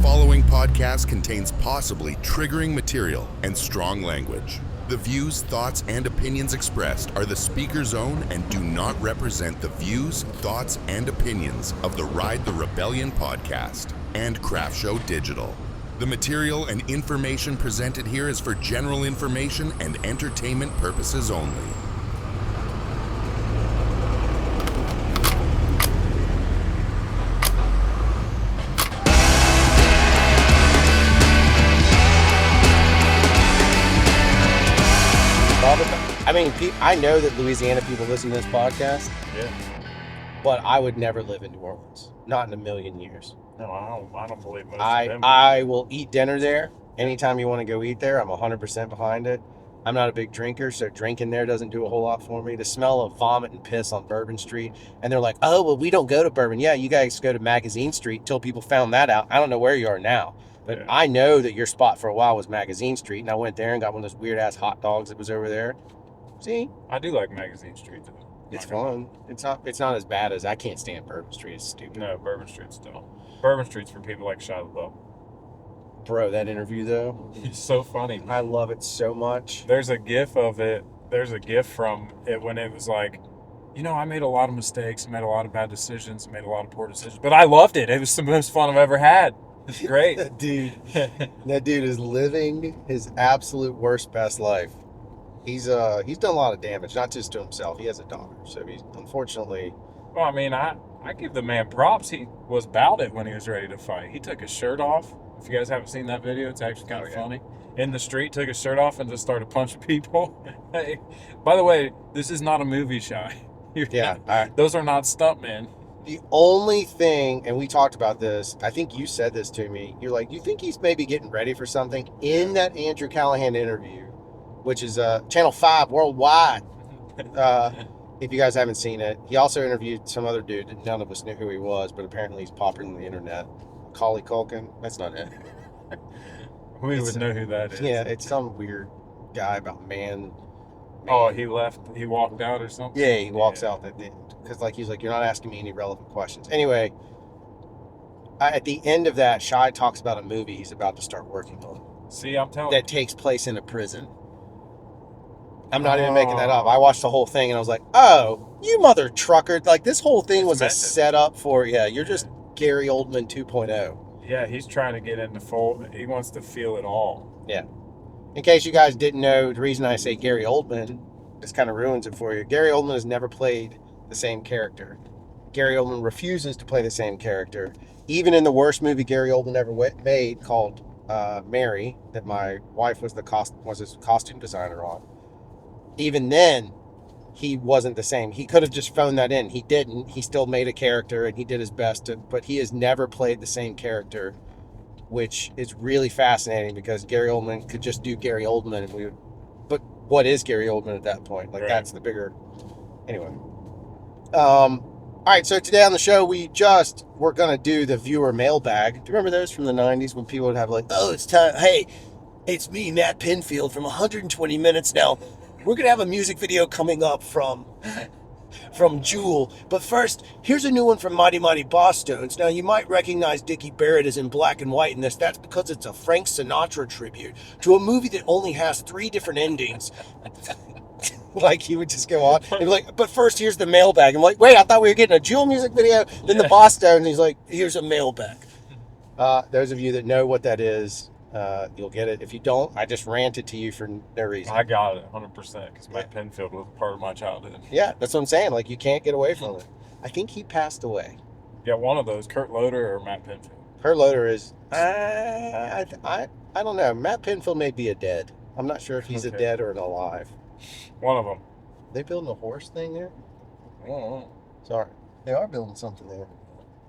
following podcast contains possibly triggering material and strong language. The views, thoughts, and opinions expressed are the speaker's own and do not represent the views, thoughts, and opinions of the Ride the Rebellion podcast and Craft Show Digital. The material and information presented here is for general information and entertainment purposes only. I mean, I know that Louisiana people listen to this podcast. Yeah. But I would never live in New Orleans. Not in a million years. No, I don't believe most I of them. I will eat dinner there. Anytime you want to go eat there, I'm 100% behind it. I'm not a big drinker, so drinking there doesn't do a whole lot for me. The smell of vomit and piss on Bourbon Street. And they're like, oh, well, we don't go to Bourbon. Yeah, you guys go to Magazine Street until people found that out. I don't know where you are now. But Yeah. I know that your spot for a while was Magazine Street. And I went there and got one of those weird-ass hot dogs that was over there. See? I do like Magazine Street, though. It's fun. It's not as bad as I can't stand Bourbon Street. It's stupid. No, Bourbon Street's still. Bourbon Street's for people like Shia LaBeouf. Bro, that interview though, He's so funny. I love it so much. There's a gif of it. There's a gif from it when it was like, I made a lot of mistakes, made a lot of bad decisions, made a lot of poor decisions, but I loved it. It was the most fun I've ever had. It's great. That dude is living his absolute worst best life. He's done a lot of damage, not just to himself. He has a daughter, so he's unfortunately. Well, I mean, I give the man props. He was about it when he was ready to fight. He took his shirt off. If you guys haven't seen that video, it's actually kind of funny. In the street, took his shirt off and just started punching people. Hey, by the way, this is not a movie, Shy. Those are not stuntmen. The only thing, and we talked about this, I think you said this to me. You're like, you think he's maybe getting ready for something? In that Andrew Callahan interview, which is Channel 5 worldwide. If you guys haven't seen it, he also interviewed some other dude that none of us knew who he was, but apparently he's popular on the internet. Macaulay Culkin. That's not it. We would know who that is. Yeah, it's some weird guy about man. Oh, he left. He walked out or something. Yeah, he walks out because he's like, you're not asking me any relevant questions. Anyway, at the end of that, Shai talks about a movie he's about to start working on. See, I'm telling you. That takes place in a prison. I'm not even making that up. I watched the whole thing and I was like, oh, you mother trucker. Like, this whole thing was a setup for, you're just Gary Oldman 2.0. Yeah, he's trying to get in the fold. He wants to feel it all. Yeah. In case you guys didn't know, the reason I say Gary Oldman, this kind of ruins it for you. Gary Oldman has never played the same character. Gary Oldman refuses to play the same character. Even in the worst movie Gary Oldman ever made, called Mary, that my wife was his costume designer on. Even then, he wasn't the same. He could have just phoned that in. He didn't. He still made a character, and he did his best but he has never played the same character, which is really fascinating because Gary Oldman could just do Gary Oldman, but what is Gary Oldman at that point? Like, right. That's the bigger. Anyway. All right, so today on the show, we're going to do the viewer mailbag. Do you remember those from the 90s when people would have like, oh, it's time. Hey, it's me, Matt Pinfield from 120 Minutes Now. We're going to have a music video coming up from Jewel. But first, here's a new one from Mighty Mighty Boss Stones. Now, you might recognize Dickie Barrett as in black and white in this. That's because it's a Frank Sinatra tribute to a movie that only has 3 different endings. Like, he would just go on and be like, but first, here's the mailbag. I'm like, wait, I thought we were getting a Jewel music video. Then the Boss Stones, and he's like, here's a mailbag. Those of you that know what that is, you'll get it. If you don't, I just ranted to you for no reason. I got it 100% because Matt Pinfield was part of my childhood. Yeah, that's what I'm saying. Like, you can't get away from it. I think he passed away. Yeah, one of those, Kurt Loder or Matt Pinfield. Kurt Loder is, I don't know. Matt Pinfield may be a dead. I'm not sure if he's a dead or an alive. One of them. They building a horse thing there? I don't know. Sorry. They are building something there.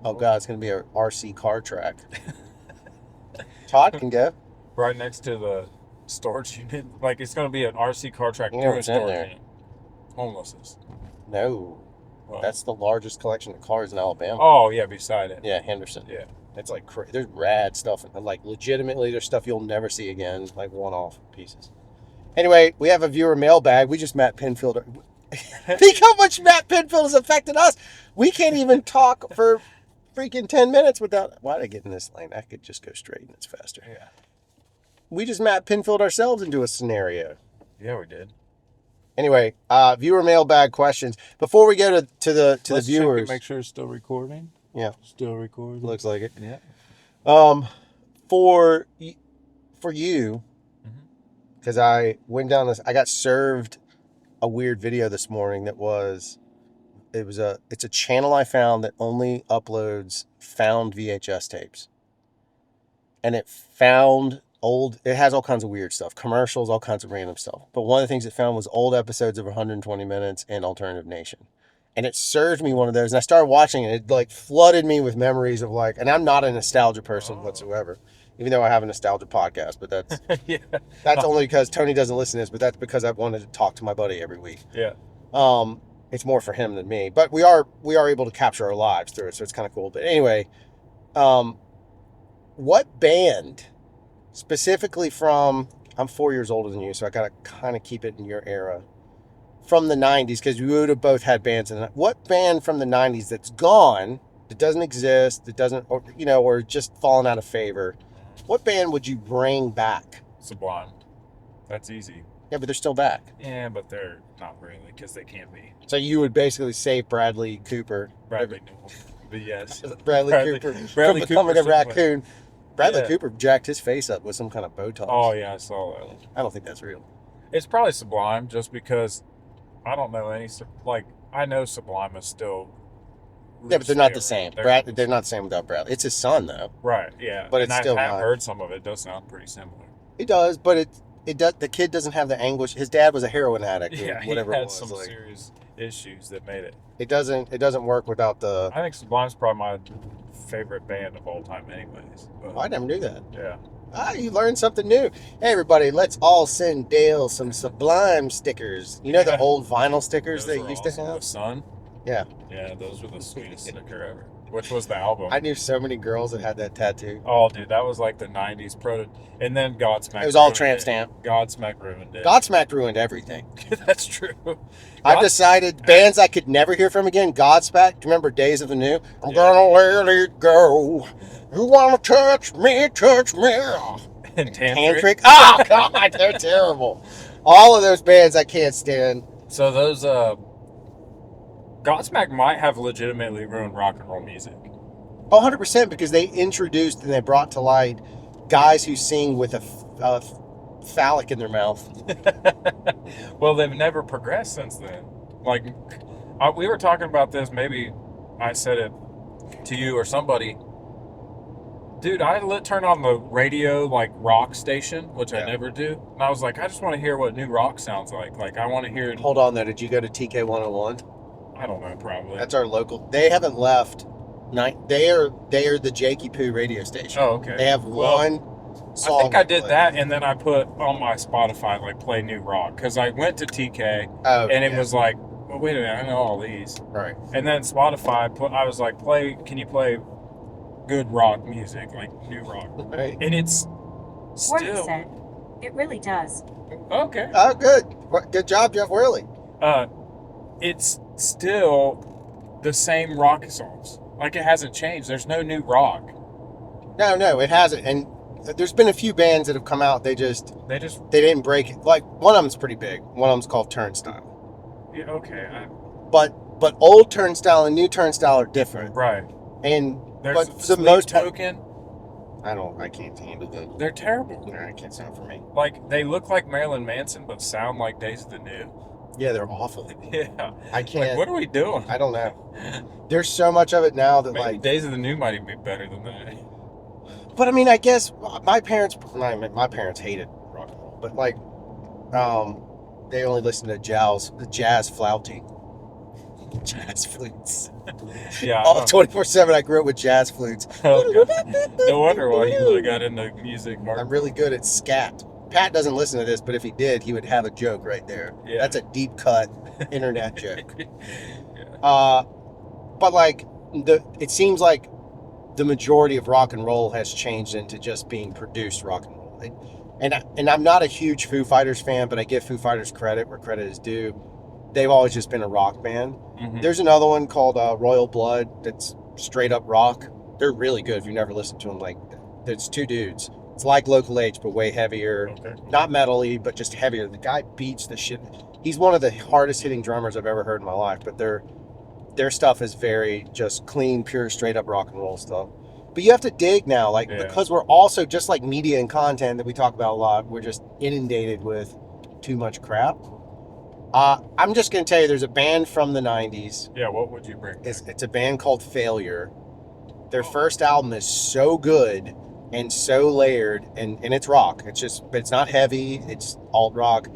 Oh, God, it's going to be a RC car track. Todd can go. Right next to the storage unit. Like, it's going to be an RC car track You know through a what's in storage there? unit. Homelessness. No. What? That's the largest collection of cars in Alabama. Oh, yeah, beside it. Yeah, Henderson. Yeah. It's like, there's rad stuff. Like, legitimately, there's stuff you'll never see again. Like, one-off pieces. Anyway, we have a viewer mailbag. We just Matt Pinfield. Think how much Matt Pinfield has affected us. We can't even talk for freaking 10 minutes without. Why did I get in this lane? I could just go straight and it's faster. Yeah. We just Matt Pinfilled ourselves into a scenario. Yeah, we did. Anyway, viewer mailbag questions. Before we go to the Let's viewers. check and make sure it's still recording. Yeah. Still recording. Looks like it. Yeah. For you, because I went down this, I got served a weird video this morning that it's a channel I found that only uploads found VHS tapes. And it has all kinds of weird stuff, commercials, all kinds of random stuff. But one of the things it found was old episodes of 120 Minutes and Alternative Nation. And it served me one of those. And I started watching it. It like flooded me with memories of like, and I'm not a nostalgia person whatsoever, even though I have a nostalgia podcast, but that's, that's only because Tony doesn't listen to this, but that's because I wanted to talk to my buddy every week. Yeah. It's more for him than me, but we are able to capture our lives through it. So it's kind of cool. But anyway, what band specifically from, I'm 4 years older than you, so I got to kind of keep it in your era, from the 90s, because we would have both had bands in it. What band from the 90s that's gone, that doesn't exist, that doesn't, or just fallen out of favor, what band would you bring back? Sublime. That's easy. Yeah, but they're still back. Yeah, but they're not really, because they can't be. So you would basically save Bradley Cooper. Bradley Newell. But yes. Bradley Cooper from becoming a raccoon. Bradley Cooper jacked his face up with some kind of Botox. Oh, yeah, I saw that. I don't think that's real. It's probably Sublime, just because I don't know any, I know Sublime is still. Yeah, but they're not the same. They're not the same without Bradley. It's his son, though. Right, yeah. But it's still I have not. heard some of it. It does sound pretty similar. It does, but it does. The kid doesn't have the anguish. His dad was a heroin addict. Yeah, whatever he it had was. some serious issues that made it. It doesn't work without the. I think Sublime's probably my favorite band of all time, anyways. But, I never knew that. Yeah. You learned something new. Hey, everybody, let's all send Dale some Sublime stickers. You know the old vinyl stickers Those they were used awesome. to have? The Sun? Yeah. Yeah, those were the sweetest sticker ever. Which was the album. I knew so many girls that had that tattoo. Oh, dude, that was like the 90s proto. And then Godsmack. It was all ruined tramp it. stamp. Godsmack ruined it. Godsmack ruined everything. That's true. I've decided bands I could never hear from again. Godsmack. Do you remember Days of the New? I'm gonna let it go. You wanna touch me, touch me. And Tantric. Oh, God, they're terrible. All of those bands I can't stand. So those, Godsmack might have legitimately ruined rock and roll music. Oh, 100%, because they introduced and they brought to light guys who sing with a phallic in their mouth. Well, they've never progressed since then. Like, we were talking about this, maybe I said it to you or somebody. Dude, I turned on the radio, like, rock station, which I never do. And I was like, I just want to hear what new rock sounds like. Like, I want to hear it. Hold on, though. Did you go to TK 101? I don't know, probably. That's our local. They haven't left. They are the Jakey Poo radio station. Oh, okay. They have one song. I think I did that, and then I put on my Spotify, like, play new rock. Because I went to TK, and it was like, well, wait a minute, I know all these. Right. And then Spotify, I was like, can you play good rock music, like new rock? Right. And it's still... said, it really does. Okay. Oh, good. Good job, Jeff Worley. It's still the same rock songs. Like, it hasn't changed. There's no new rock. No, it hasn't. And there's been a few bands that have come out. They didn't break it. Like, one of them's pretty big. One of them's called Turnstile. Yeah, okay. But old Turnstile and new Turnstile are different. Right. And There's but for the most part, Token. I can't handle them. They're terrible. No, I can't sound for me. Like, they look like Marilyn Manson, but sound like Days of the New. Yeah, they're awful. Yeah. I can't. Like, what are we doing? I don't know. There's so much of it now that, Maybe like, Days of the New might even be better than that. but I mean, I guess my parents hated rock and roll, but like, they only listened to jazz flouting. Jazz flutes. Yeah. All 24/7. I grew up with jazz flutes. Oh, God. No wonder why you really got into music, Mark. I'm really good at scat. Pat doesn't listen to this, but if he did, he would have a joke right there. Yeah. That's a deep cut internet joke. Yeah. But like it seems like the majority of rock and roll has changed into just being produced rock and roll. And I'm not a huge Foo Fighters fan, but I give Foo Fighters credit where credit is due. They've always just been a rock band. Mhm. There's another one called Royal Blood that's straight up rock. They're really good if you've never listened to them. Like, there's two dudes. It's like Local H, but way heavier. Okay. Not metal-y, but just heavier. The guy beats the shit. He's one of the hardest hitting drummers I've ever heard in my life, but their stuff is very just clean, pure, straight up rock and roll stuff. But you have to dig now, like, Yeah. because we're also just like media and content that we talk about a lot, we're just inundated with too much crap. I'm just going to tell you, there's a band from the 90s. Yeah, what would you bring? It's a band called Failure. Their first album is so good and so layered, and it's rock. It's just, but it's not heavy. It's alt rock.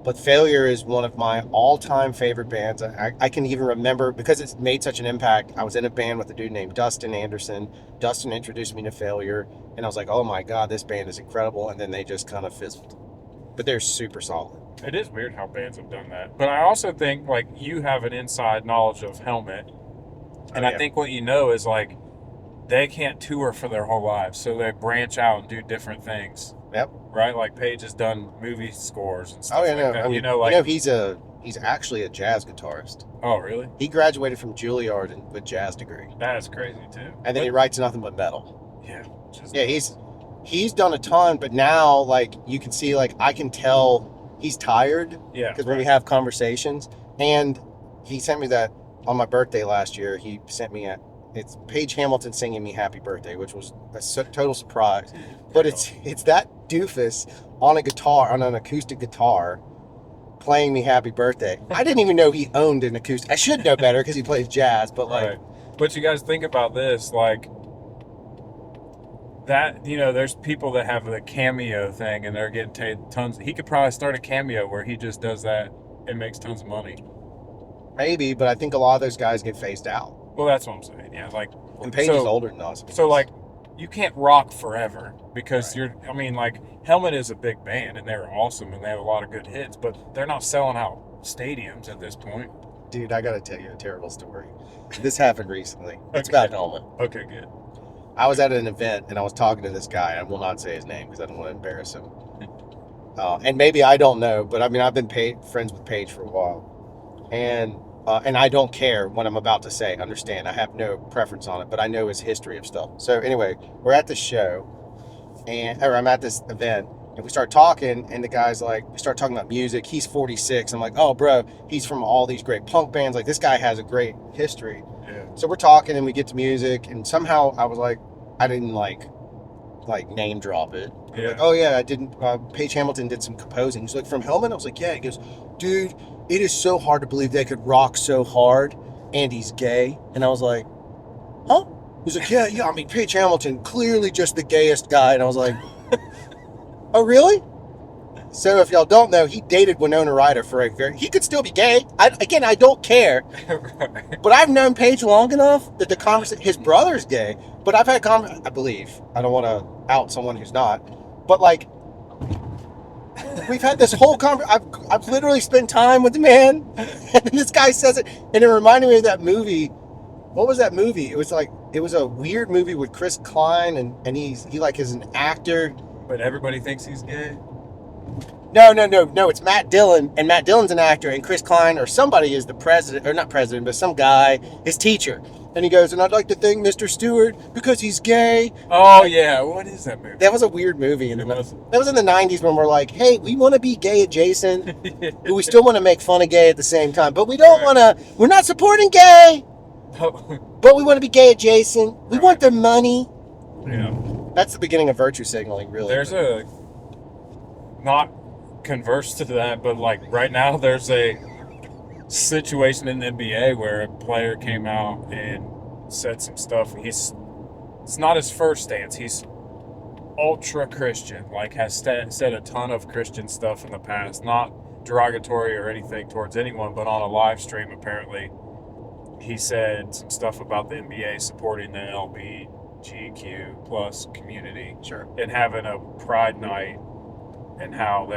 But Failure is one of my all-time favorite bands. I can even remember, because it's made such an impact, I was in a band with a dude named Dustin Anderson. Dustin introduced me to Failure, and I was like, oh my God, this band is incredible. And then they just kind of fizzled. But they're super solid. It is weird how bands have done that. But I also think, like, you have an inside knowledge of Helmet. And I think what you know is, like, they can't tour for their whole lives. So they branch out and do different things. Yep. Right? Like, Paige has done movie scores and stuff Oh, yeah, like no. that. I mean, you know, like... he's actually a jazz guitarist. Oh, really? He graduated from Juilliard with jazz degree. That is crazy, too. And then he writes nothing but metal. Yeah. Yeah, he's done a ton, but now, like, you can see, like, I can tell he's tired. Yeah. Because when we have conversations, and he sent me that on my birthday last year. He sent me it's Paige Hamilton singing me happy birthday, which was a total surprise. But it's that doofus on a guitar, on an acoustic guitar, playing me happy birthday. I didn't even know he owned an acoustic. I should know better because he plays jazz, but like... Right. But you guys think about this, like, that, you know, there's people that have the Cameo thing and they're getting paid tons. He could probably start a Cameo where he just does that and makes tons of money. Maybe, but I think a lot of those guys get phased out. Well, that's what I'm saying. Yeah, like, And Paige is older than us. So, like, you can't rock forever because like, Helmet is a big band and they're awesome and they have a lot of good hits, but they're not selling out stadiums at this point. Dude, I gotta tell you a terrible story. This happened recently. It's about Helmet. Okay, good. I was at an event and I was talking to this guy. I will not say his name because I don't want to embarrass him. And maybe I don't know, but I mean, I've been friends with Paige for a while. And I don't care what I'm about to say. Understand, I have no preference on it, but I know his history of stuff. So anyway, we're at this show, or I'm at this event, and we start talking, and the guy's like, we start talking about music. He's 46. I'm like, oh, bro, he's from all these great punk bands. Like, this guy has a great history. Yeah. So we're talking, and we get to music, and somehow I was like, I didn't like name drop it. Yeah. Like, oh yeah, I didn't. Paige Hamilton did some composing. He's like, from Helmet? I was like, yeah. He goes, dude, it is so hard to believe they could rock so hard, and he's gay. And I was like, huh? He's like, yeah. I mean, Paige Hamilton, clearly just the gayest guy. And I was like, oh really? So if y'all don't know, he dated Winona Ryder for he could still be gay. I don't care. Right. But I've known Paige long enough that his brother's gay. But I've had I believe. I don't want to out someone who's not. But like, we've had this whole I've literally spent time with the man, and this guy says it, and it reminded me of that movie. What was that movie? It was a weird movie with Chris Klein, and he like is an actor. But everybody thinks he's gay? No. It's Matt Dillon, and Matt Dillon's an actor, and Chris Klein or somebody is the president, or not president, but some guy, his teacher. And he goes, and I'd like to thank Mr. Stewart because he's gay. Oh, yeah. What is that movie? That was a weird movie. It was. That was in the 90s when we're like, hey, we want to be gay adjacent, but we still want to make fun of gay at the same time. But we don't want to, we're not supporting gay, but we want to be gay adjacent. We want their money. Yeah. That's the beginning of virtue signaling, really. There's not converse to that, but like right now there's a situation in the NBA where a player came out and said some stuff. It's not his first stance. He's ultra Christian, like has said a ton of Christian stuff in the past, not derogatory or anything towards anyone, but on a live stream apparently he said some stuff about the NBA supporting the LGBTQ plus community. Sure. And having a pride night, and how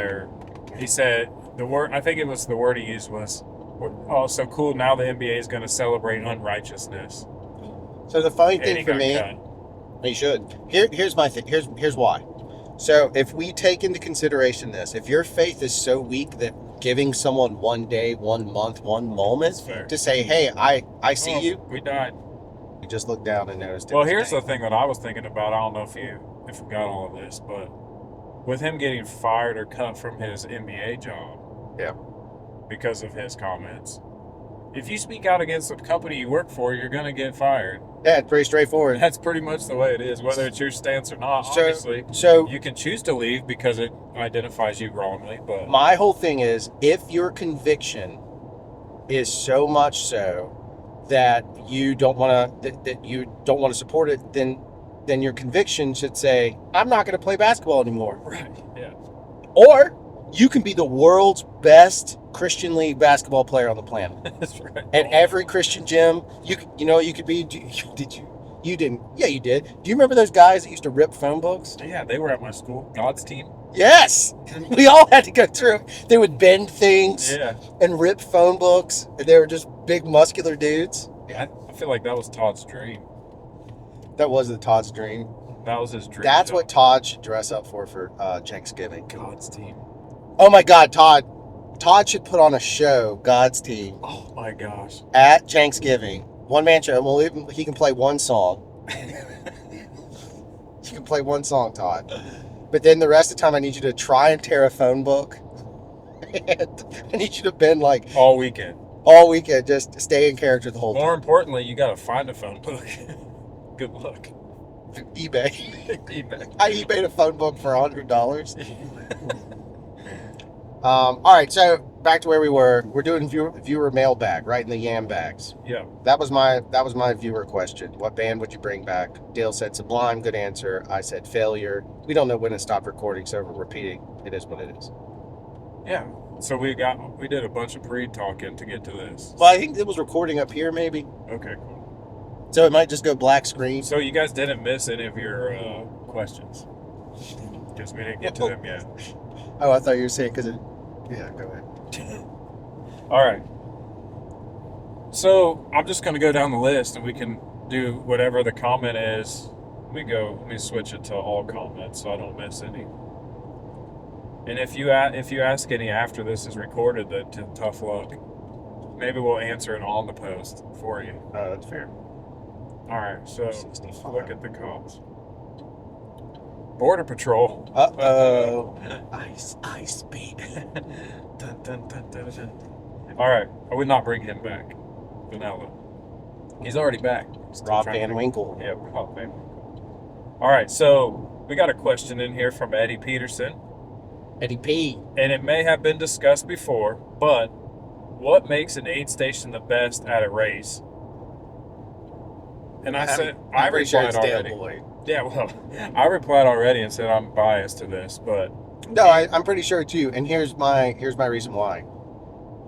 he said I think it was the word he used was, oh, so cool, now the NBA is going to celebrate unrighteousness. So the funny thing for me, he should. Here's my thing. Here's why. So if we take into consideration this, if your faith is so weak that giving someone 1 day, 1 month, 1 moment to say, hey, I see you. We died. You just looked down and noticed it. Well, was here's the dangling. thing that I was thinking about. I don't know if you got all of this, but with him getting fired or cut from his NBA job, Yeah. because of his comments, if you speak out against the company you work for, you're gonna get fired. Yeah, it's pretty straightforward. That's pretty much the way it is, whether it's your stance or not. So- Obviously, So you can choose to leave because it identifies you wrongly, but my whole thing is, if your conviction is so much so that you don't want to that you don't want to support it, then your conviction should say, I'm not going to play basketball anymore. right, yeah, Or you can be the world's best Christian league basketball player on the planet. that's right. And every Christian gym, you could be. Did you? You didn't. Yeah, you did. Do you remember those guys that used to rip phone books? Yeah, they were at my school, God's team. Yes, we all had to go through. They would bend things Yeah, and rip phone books. And they were just big, muscular dudes. yeah. I feel like that was Todd's dream. That was the Todd's dream. That was his dream. That's job. what Todd should dress up for Thanksgiving. God's team. Oh my God, Todd! Todd should put on a show, God's Team, Oh my gosh. at Thanksgiving. One man show. Well, he can play one song. You can play one song, Todd. But then the rest of the time, I need you to try and tear a phone book. And I need you to bend like All weekend. all weekend, just stay in character the whole More importantly, you got to find a phone book. Good luck. time. eBay. eBay. I eBayed a phone book for $100. All right, so back to where we were. We're doing viewer mailbag, right in the yam bags. Yeah. That was my viewer question. What band would you bring back? Dale said Sublime. Good answer. I said Failure. We don't know when it stopped recording, so we're repeating. It is what it is. Yeah. So we did a bunch of pre-talking to get to this. Well, I think it was recording up here, maybe. Okay, cool. So it might just go black screen. So you guys didn't miss any of your questions. Because we didn't get to them yet. Oh, I thought you were saying because it. Yeah, go ahead. All right. So I'm just going to go down the list and we can do whatever the comment is. Let me switch it to all comments so I don't miss any. And if you ask any after this is recorded, then tough luck. Maybe we'll answer it on the post for you. Oh, that's fair. All right, so let's 65. look at the comments. Border Patrol. Uh-oh. Ice, baby. Dun, dun, dun, dun, dun. All right, I would not bring him back. Vanilla. He's already back. Still Rob trying to Van Winkle. Yeah, Rob Van Winkle. All right, so we got a question in here from Eddie Peterson, Eddie P. and it may have been discussed before, but what makes an aid station the best at a race? And I said, I I'm pretty sure replied it's Dale already. Boyd. Yeah, well, I replied already and said I'm biased to this, but No, I'm pretty sure it's you. And here's my reason why.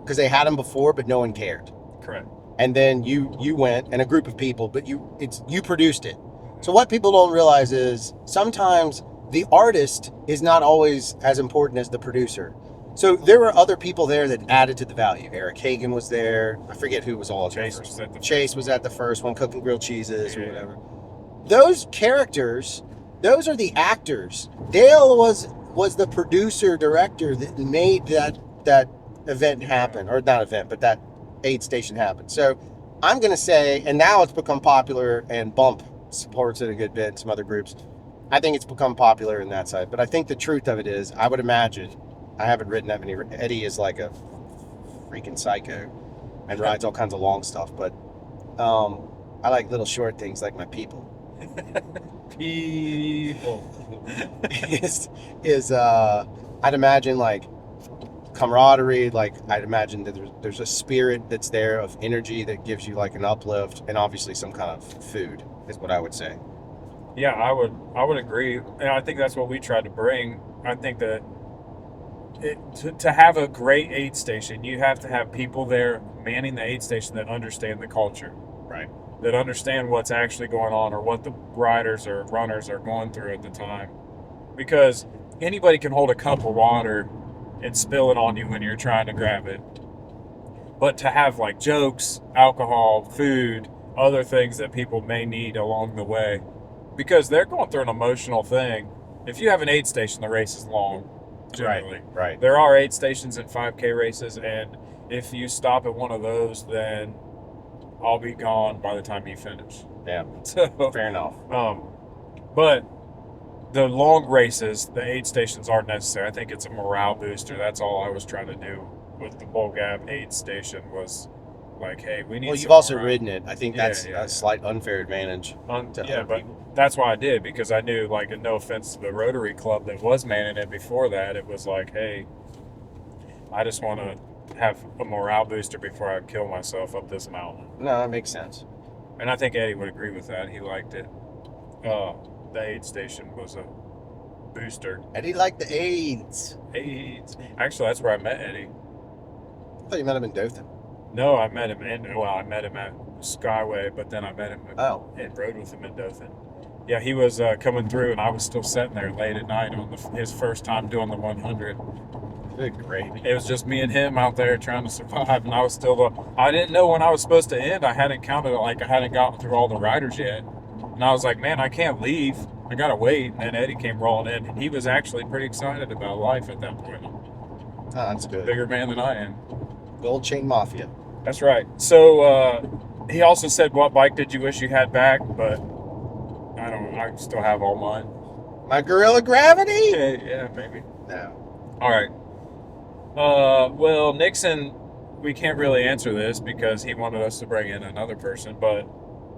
Because they had him before, but no one cared. correct. And then you went, and a group of people, but you produced it. So what people don't realize is sometimes the artist is not always as important as the producer. So there were other people there that added to the value. Eric Hagan was there. I forget who was all at the Chase first. was at the Chase was at the first one, cooking grilled cheeses or Yeah. whatever. Those characters, those are the actors. Dale was the producer director that made that event happen, or not event, but that aid station happen. So I'm gonna say, and now it's become popular, and Bump supports it a good bit. Some other groups, I think it's become popular in that side. But I think the truth of it is, I would imagine, I haven't written that many. Eddie is like a freaking psycho and rides all kinds of long stuff, but I like little short things like my people. People. is I'd imagine like camaraderie, like I'd imagine that there's a spirit that's there of energy that gives you like an uplift, and obviously some kind of food is what I would say. Yeah, I would agree, and I think that's what we tried to bring. I think that to have a great aid station, you have to have people there manning the aid station that understand the culture, Right. that understand what's actually going on or what the riders or runners are going through at the time. Because anybody can hold a cup of water and spill it on you when you're trying to grab it. But to have like jokes, alcohol, food, other things that people may need along the way, because they're going through an emotional thing. If you have an aid station, the race is long, generally. Right. There are aid stations in 5K races, and if you stop at one of those, then I'll be gone by the time you finish. Yeah. So, Fair enough. but the long races, the aid stations aren't necessary. I think it's a morale booster. That's all I was trying to do with the Bull Gap aid station was like, hey, we need. Well, you've some also morale. ridden it. I think that's Yeah. a slight unfair advantage. to Yeah, other but people. that's why I did, because I knew, like, and no offense to the Rotary Club that was manning it before that, it was like, hey, I just want to have a morale booster before I kill myself up this mountain. No, that makes sense. And I think Eddie would agree with that. He liked it. The aid station was a booster. Eddie liked the AIDS. AIDS. Actually, that's where I met Eddie. I thought you met him in Dothan. No, I met him I met him at Skyway, but then I met him and rode with him in Dothan. Yeah, he was coming through, and I was still sitting there late at night on his first time doing the 100. Good gravy. It was just me and him out there trying to survive, and I was still. I didn't know when I was supposed to end. I hadn't counted, like I hadn't gotten through all the riders yet, and I was like, man, I can't leave. I gotta wait. And then Eddie came rolling in, and he was actually pretty excited about life at that point. Oh, that's good. Bigger man than I am. Gold Chain Mafia. That's right. So he also said, "What bike did you wish you had back?" But I don't. I still have all mine. My Gorilla Gravity? Yeah, maybe. No. All right. Well, Nixon, we can't really answer this because he wanted us to bring in another person, but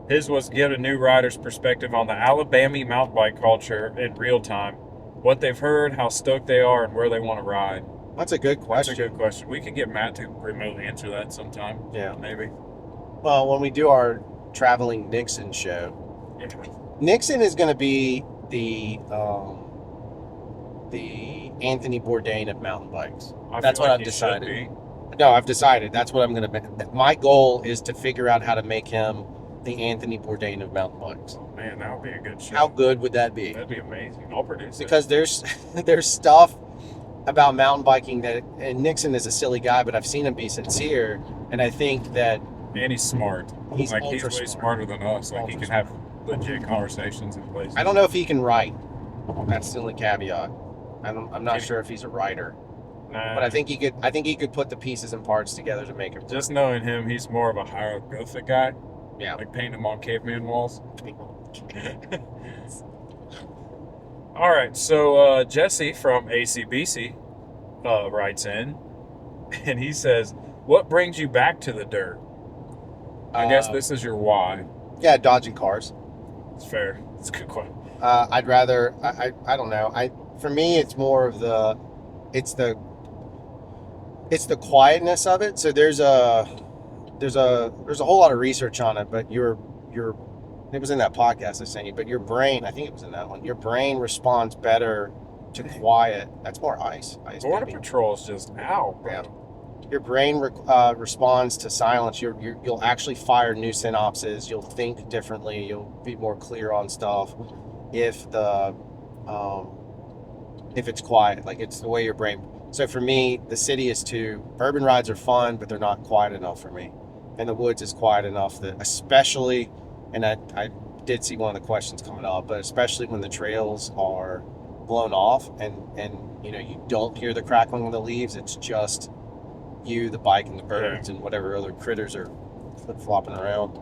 his was give a new rider's perspective on the Alabama mountain bike culture in real time, what they've heard, how stoked they are, and where they want to ride. That's a good question. That's a good question. We can get Matt to remotely answer that sometime. Yeah. Maybe. Well, when we do our traveling Nixon show, Yeah. Nixon is going to be the Anthony Bourdain of mountain bikes. That's what I've decided. No, I've decided. That's what I'm going to. My goal is to figure out how to make him the Anthony Bourdain of mountain bikes. Oh, man, that would be a good show. How good would that be? That'd be amazing. I'll produce it. Because there's stuff about mountain biking that, and Nixon is a silly guy, but I've seen him be sincere, and I think that And he's smart. He's like ultra he's way smart. smarter than us. Like Ultra he can smart. have legit conversations in place. I don't know if he can write. That's the only caveat. I'm not Can he? sure if he's a writer, Nah, but I think he could. I think he could put the pieces and parts together to make it. just knowing him, he's more of a hieroglyphic guy. Yeah. Like painting them on caveman walls. All right, so Jesse from ACBC writes in, and he says, "What brings you back to the dirt?" I guess this is your why. Yeah, dodging cars. It's fair. It's a good question. I'd rather. I don't know. For me, it's more of the. It's the quietness of it. So there's a whole lot of research on it, but it was in that podcast I sent you, but your brain, I think it was in that one, your brain responds better to quiet. That's more ice. Border Baby. Patrol is just bro. Yeah. Your brain responds to silence. You'll actually fire new synapses. You'll think differently. You'll be more clear on stuff if it's quiet. Like, it's the way your brain. So for me, the city is too. Urban rides are fun, but they're not quiet enough for me. And the woods is quiet enough that, especially, and I did see one of the questions coming up, but especially when the trails are blown off and you don't hear the crackling of the leaves. It's just you, the bike, and the birds, and whatever other critters are flip-flopping around.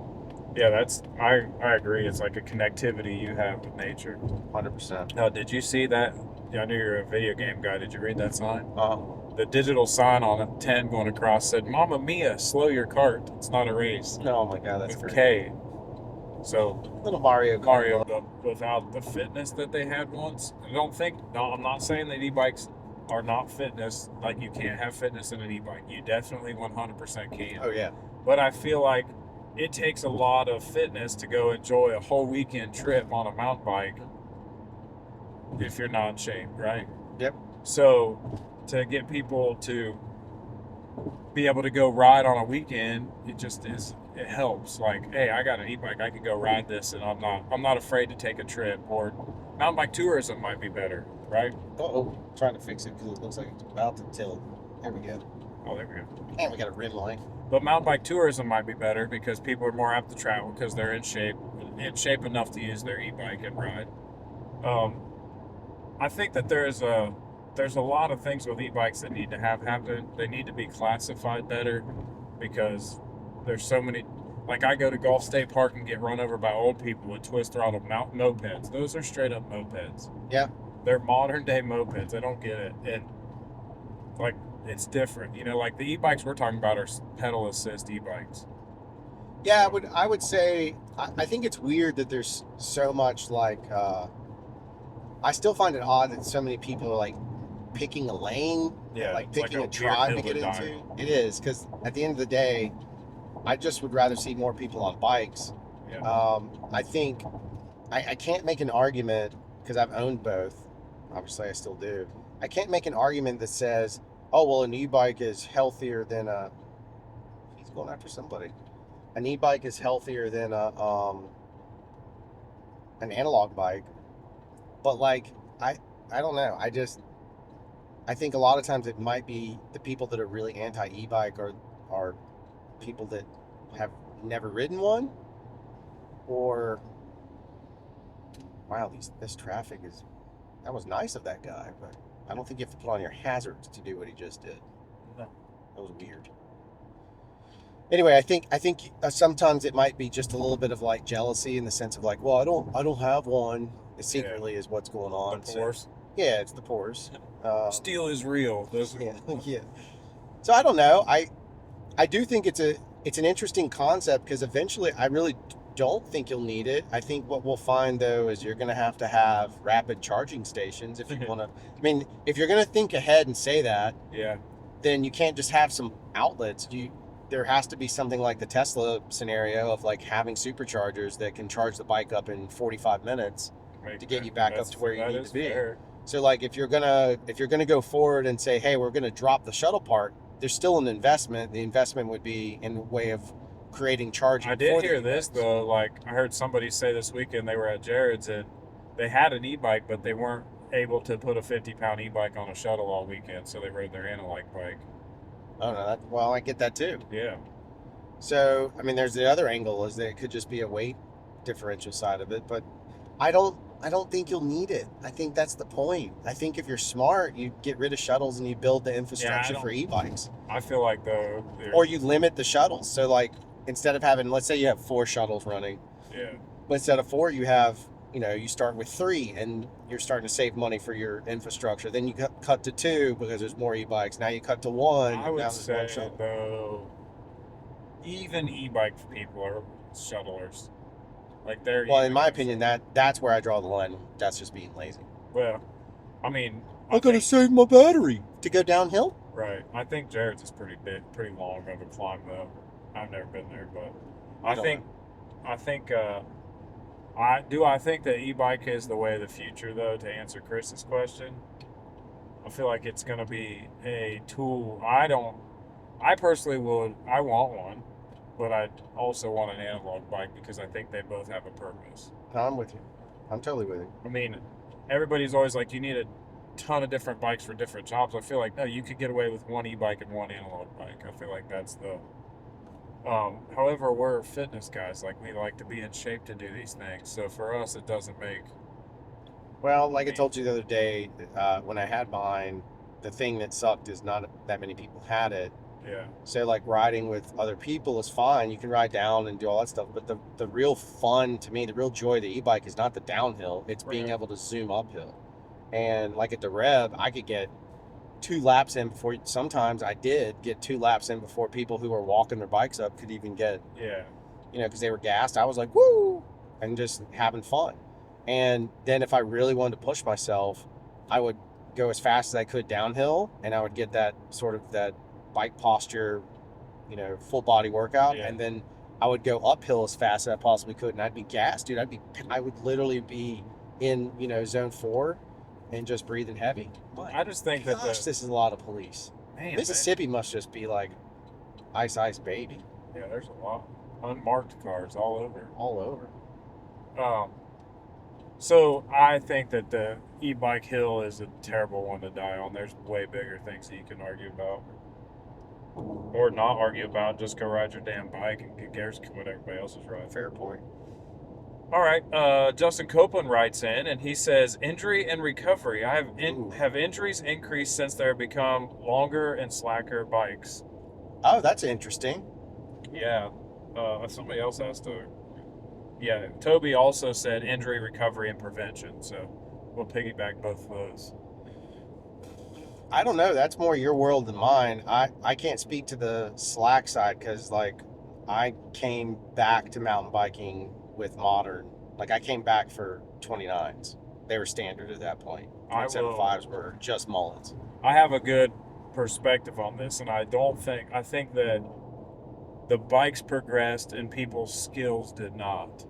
Yeah, I agree. It's like a connectivity you have with nature. 100%. Now, did you see that? Yeah, I knew you're a video game guy. Did you read that sign? Oh, The digital sign on a 10 going across said, "Mamma Mia, slow your cart. It's not a race." oh my God, that's With great. K. So Little Mario Kart. Mario, without the fitness that they had once, I'm not saying that e-bikes are not fitness. Like, you can't have fitness in an e-bike. You definitely 100% can. Oh yeah. But I feel like it takes a lot of fitness to go enjoy a whole weekend trip on a mountain bike if you're not in shape, right? Yep. So to get people to be able to go ride on a weekend, it helps. Like, hey, I got an e-bike, I can go ride this, and I'm not afraid to take a trip. Or mountain bike tourism might be better, right? Oh, trying to fix it because it looks like it's about to tilt. There we go. Oh, there we go. And we got a rim line. But mountain bike tourism might be better because people are more apt to travel because they're in shape enough to use their e-bike and ride. I think that there's a lot of things with e-bikes that need to happen. They need to be classified better because there's so many. Like I go to Gulf State Park and get run over by old people with twist throttle mopeds. Those are straight up mopeds. Yeah. They're modern day mopeds. I don't get it. And like it's different. You know, like the e-bikes we're talking about are pedal assist e-bikes. Yeah, I would say I think it's weird that there's so much like I still find it odd that so many people are like picking a lane, Yeah, like it's like picking a a tribe to weird get hill to into. die on. It is, because at the end of the day, I just would rather see more people on bikes. Yeah. I think I can't make an argument because I've owned both. Obviously, I still do. I can't make an argument that says, "Oh, well, an e-bike is healthier than a." He's going after somebody. An e-bike is healthier than an analog bike, but like I don't know. I think a lot of times it might be the people that are really anti e-bike are people that have never ridden one, or wow, this traffic is, that was nice of that guy, but I don't think you have to put on your hazards to do what he just did. No. That was weird. Anyway, I think sometimes it might be just a little bit of like jealousy in the sense of like, well, I don't have one. It secretly is what's going on. The Porsche. Yeah, it's the Porsche. Steel is real. Those Yeah, yeah. So I don't know. I do think it's an interesting concept because eventually I really don't think you'll need it. I think what we'll find though is you're going to have rapid charging stations if you want to. I mean, if you're going to think ahead and say that, yeah. then you can't just have some outlets. There has to be something like the Tesla scenario of like having superchargers that can charge the bike up in 45 minutes to get you back up to where you need to be. Fair. So like if you're gonna go forward and say, hey, we're gonna drop the shuttle part, there's still an investment. The investment would be in the way of creating charging. I did hear this though. Like I heard somebody say this weekend they were at Jared's and they had an e-bike, but they weren't able to put a 50-pound e-bike on a shuttle all weekend, so they rode their analog bike. Oh no, well I get that too. Yeah. So I mean, there's the other angle is that it could just be a weight differential side of it, but I don't think you'll need it. I think that's the point. I think if you're smart, you get rid of shuttles and you build the infrastructure for e-bikes. I feel like though, or you limit the shuttles. So like instead of having, let's say you have 4 shuttles running. Yeah. But instead of 4, you have, you start with 3 and you're starting to save money for your infrastructure. Then you cut to 2 because there's more e-bikes. Now you cut to 1. I now would there's say one shuttle. though, even e-bike people are shuttlers. Like they're. Well, in my opinion, that's where I draw the line. That's just being lazy. Well, I mean, I gotta save my battery to go downhill. Right. I think Jared's is pretty big, pretty long of a climb though. I've never been there, but I think I think that e-bike is the way of the future though. To answer Chris's question, I feel like it's gonna be a tool. I personally I want one, but I also want an analog bike because I think they both have a purpose. I'm with you. I'm totally with you. I mean, everybody's always like, you need a ton of different bikes for different jobs. I feel like, no, you could get away with one e-bike and one analog bike. I feel like that's the... however, we're fitness guys. Like, we like to be in shape to do these things. So for us, it doesn't make... Well, like I told you the other day, when I had mine, the thing that sucked is not that many people had it. Yeah. So like riding with other people is fine. You can ride down and do all that stuff. But the real fun to me, the real joy of the e-bike is not the downhill. It's being able to zoom uphill. And like at the Rev, I could get 2 laps in before, sometimes I did get 2 laps in before people who were walking their bikes up could even get, because they were gassed. I was like, woo, and just having fun. And then if I really wanted to push myself, I would go as fast as I could downhill and I would get that sort of that bike posture, full body workout. Yeah. And then I would go uphill as fast as I possibly could. And I'd be gassed, dude. I would literally be in, zone 4 and just breathing heavy. I just think Gosh, this is a lot of police. Man, Mississippi must just be like ice baby. Yeah, there's a lot. Unmarked cars all over. All over. So I think that the e-bike hill is a terrible one to die on. There's way bigger things that you can argue about. Or not argue about, just go ride your damn bike and get cares what everybody else is riding. Fair point. All right, Justin Copeland writes in, and he says, injury and recovery. Have injuries increased since there have become longer and slacker bikes? Oh, that's interesting. Yeah. Somebody else asked to. Yeah, Toby also said injury recovery and prevention. So we'll piggyback both of those. I don't know. That's more your world than mine. I can't speak to the slack side because, like, I came back to mountain biking with modern. Like, I came back for 29s. They were standard at that point. 7.5s were just mullets. I have a good perspective on this, and I think that the bikes progressed and people's skills did not.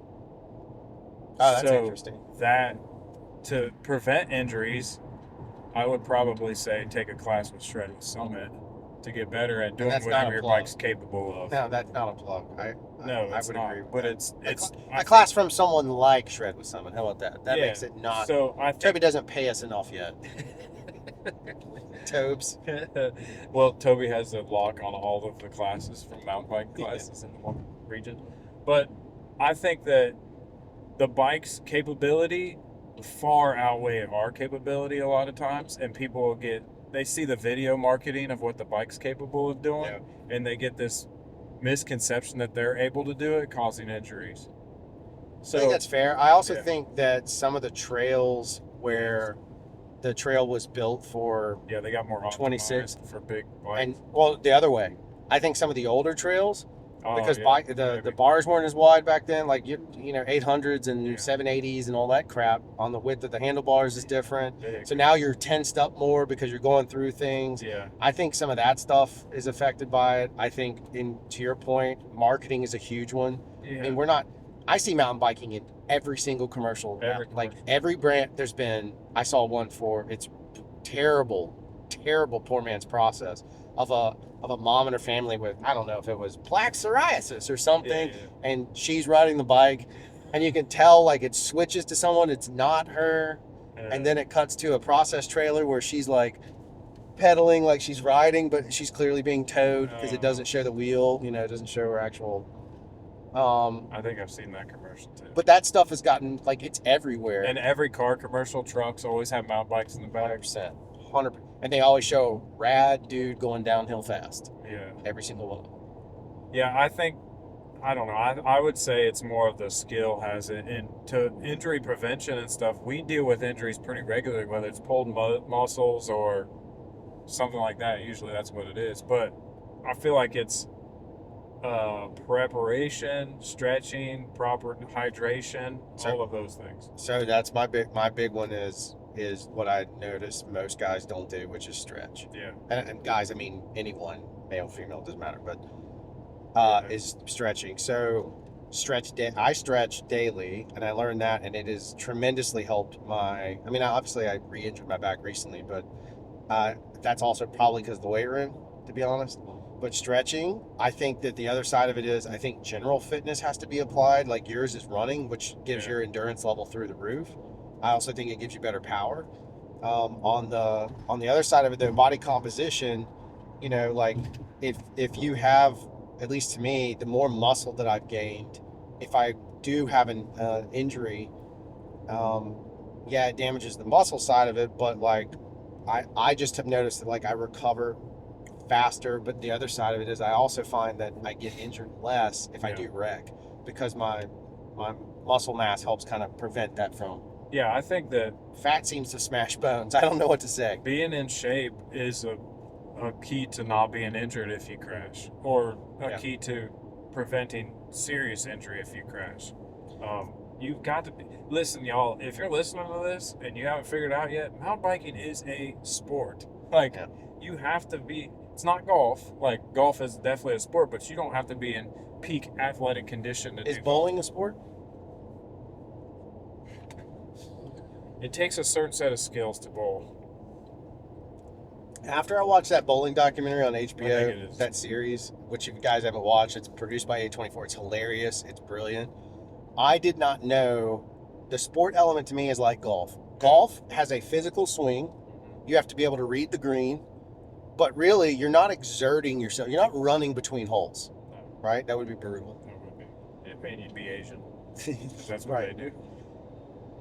Oh, that's interesting. That, to prevent injuries, I would probably say take a class with Shred with Summit to get better at doing whatever your bike's capable of. No, that's not a plug. I would agree. But it's a class from someone like Shred with Summit. How about that? That makes it not. So Toby doesn't pay us enough yet. Tobes. Well, Toby has a lock on all of the classes from mountain bike classes in one region. But I think that the bike's capability far outweigh our capability a lot of times, and people they see the video marketing of what the bike's capable of doing, and they get this misconception that they're able to do it, causing injuries. So I think that's fair. I also think that some of the trails where the trail was built for they got more 26 for big bikes. And the other way, I think some of the older trails, because maybe. the bars weren't as wide back then, like you know 800s and 780s and all that crap. On the width of the handlebars is different. Big. So now you're tensed up more because you're going through things. Yeah. I think some of that stuff is affected by it. I think, to your point, marketing is a huge one. Yeah. And I see mountain biking in every single commercial. Every brand. I saw one it's terrible poor man's process of a mom and her family with, I don't know if it was plaque psoriasis or something, and she's riding the bike, and you can tell, like, it switches to someone, it's not her, and then it cuts to a process trailer where she's like pedaling like she's riding, but she's clearly being towed because it doesn't show the wheel, it doesn't show her actual. I think I've seen that commercial too. But that stuff has gotten, like, it's everywhere. And every car commercial, trucks always have mountain bikes in the back. 100%. And they always show rad dude going downhill fast. Yeah. Every single one. Yeah, I don't know. I would say it's more of the skill has it. And to injury prevention and stuff, we deal with injuries pretty regularly, whether it's pulled muscles or something like that. Usually that's what it is. But I feel like it's preparation, stretching, proper hydration, all of those things. So that's my big one is what I notice most guys don't do, which is stretch. Yeah. And guys, I mean anyone, male, female, doesn't matter, but is stretching. So I stretch daily, and I learned that, and it has tremendously helped obviously I re-injured my back recently, but that's also probably because of the weight room, to be honest. But stretching, I think that the other side of it is, I think general fitness has to be applied. Like yours is running, which gives your endurance level through the roof. I also think it gives you better power. On the other side of it, though, body composition, like if you have, at least to me, the more muscle that I've gained, if I do have an injury, it damages the muscle side of it. But like, I just have noticed that, like, I recover faster, but the other side of it is I also find that I get injured less if I do wreck, because my muscle mass helps kind of prevent that from. Yeah, I think that fat seems to smash bones. I don't know what to say. Being in shape is a key to not being injured if you crash, or a key to preventing serious injury if you crash. You've got to listen, y'all. If you're listening to this and you haven't figured it out yet, mountain biking is a sport. Like, you have to be. It's not golf. Like, golf is definitely a sport, but you don't have to be in peak athletic condition to do. Is bowling a sport? It takes a certain set of skills to bowl. After I watched that bowling documentary on HBO, that series, which if you guys haven't watched, it's produced by A24. It's hilarious. It's brilliant. I did not know the sport element to me is like golf. Golf has a physical swing. You have to be able to read the green, but really you're not exerting yourself. You're not running between holes, right? That would be brutal. That would be. It made you be Asian. That's what they do.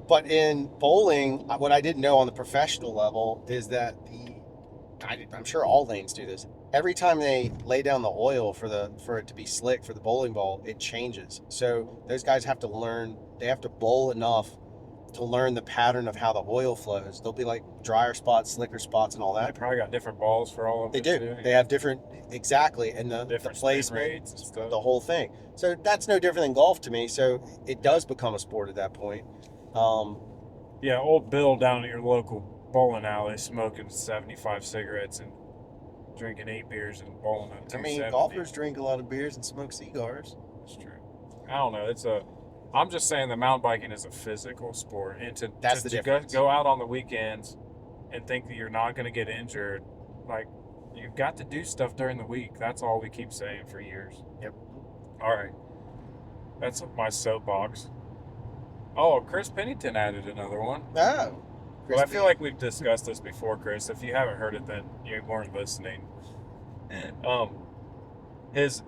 But in bowling, what I didn't know on the professional level is that I'm sure all lanes do this. Every time they lay down the oil for it to be slick for the bowling ball, it changes. So those guys have to learn. They have to bowl enough to learn the pattern of how the oil flows. There'll be like drier spots, slicker spots, and all They that. probably got different balls for all of They it do. too. They have different, exactly, and the Different spin placement, rates and stuff. the whole thing. So that's no different than golf to me. So it does become a sport at that point. Yeah, old Bill down at your local bowling alley smoking 75 cigarettes and drinking 8 beers and bowling at 270. Golfers drink a lot of beers and smoke cigars. That's true. I don't know. I'm just saying that mountain biking is a physical sport, and That's the difference. go out on the weekends and think that you're not going to get injured, like you've got to do stuff during the week. That's all we keep saying for years. Yep. All right, that's my soapbox. Oh, Chris Pennington added another one. Oh. Well, I feel like we've discussed this before, Chris. If you haven't heard it, then you weren't listening. His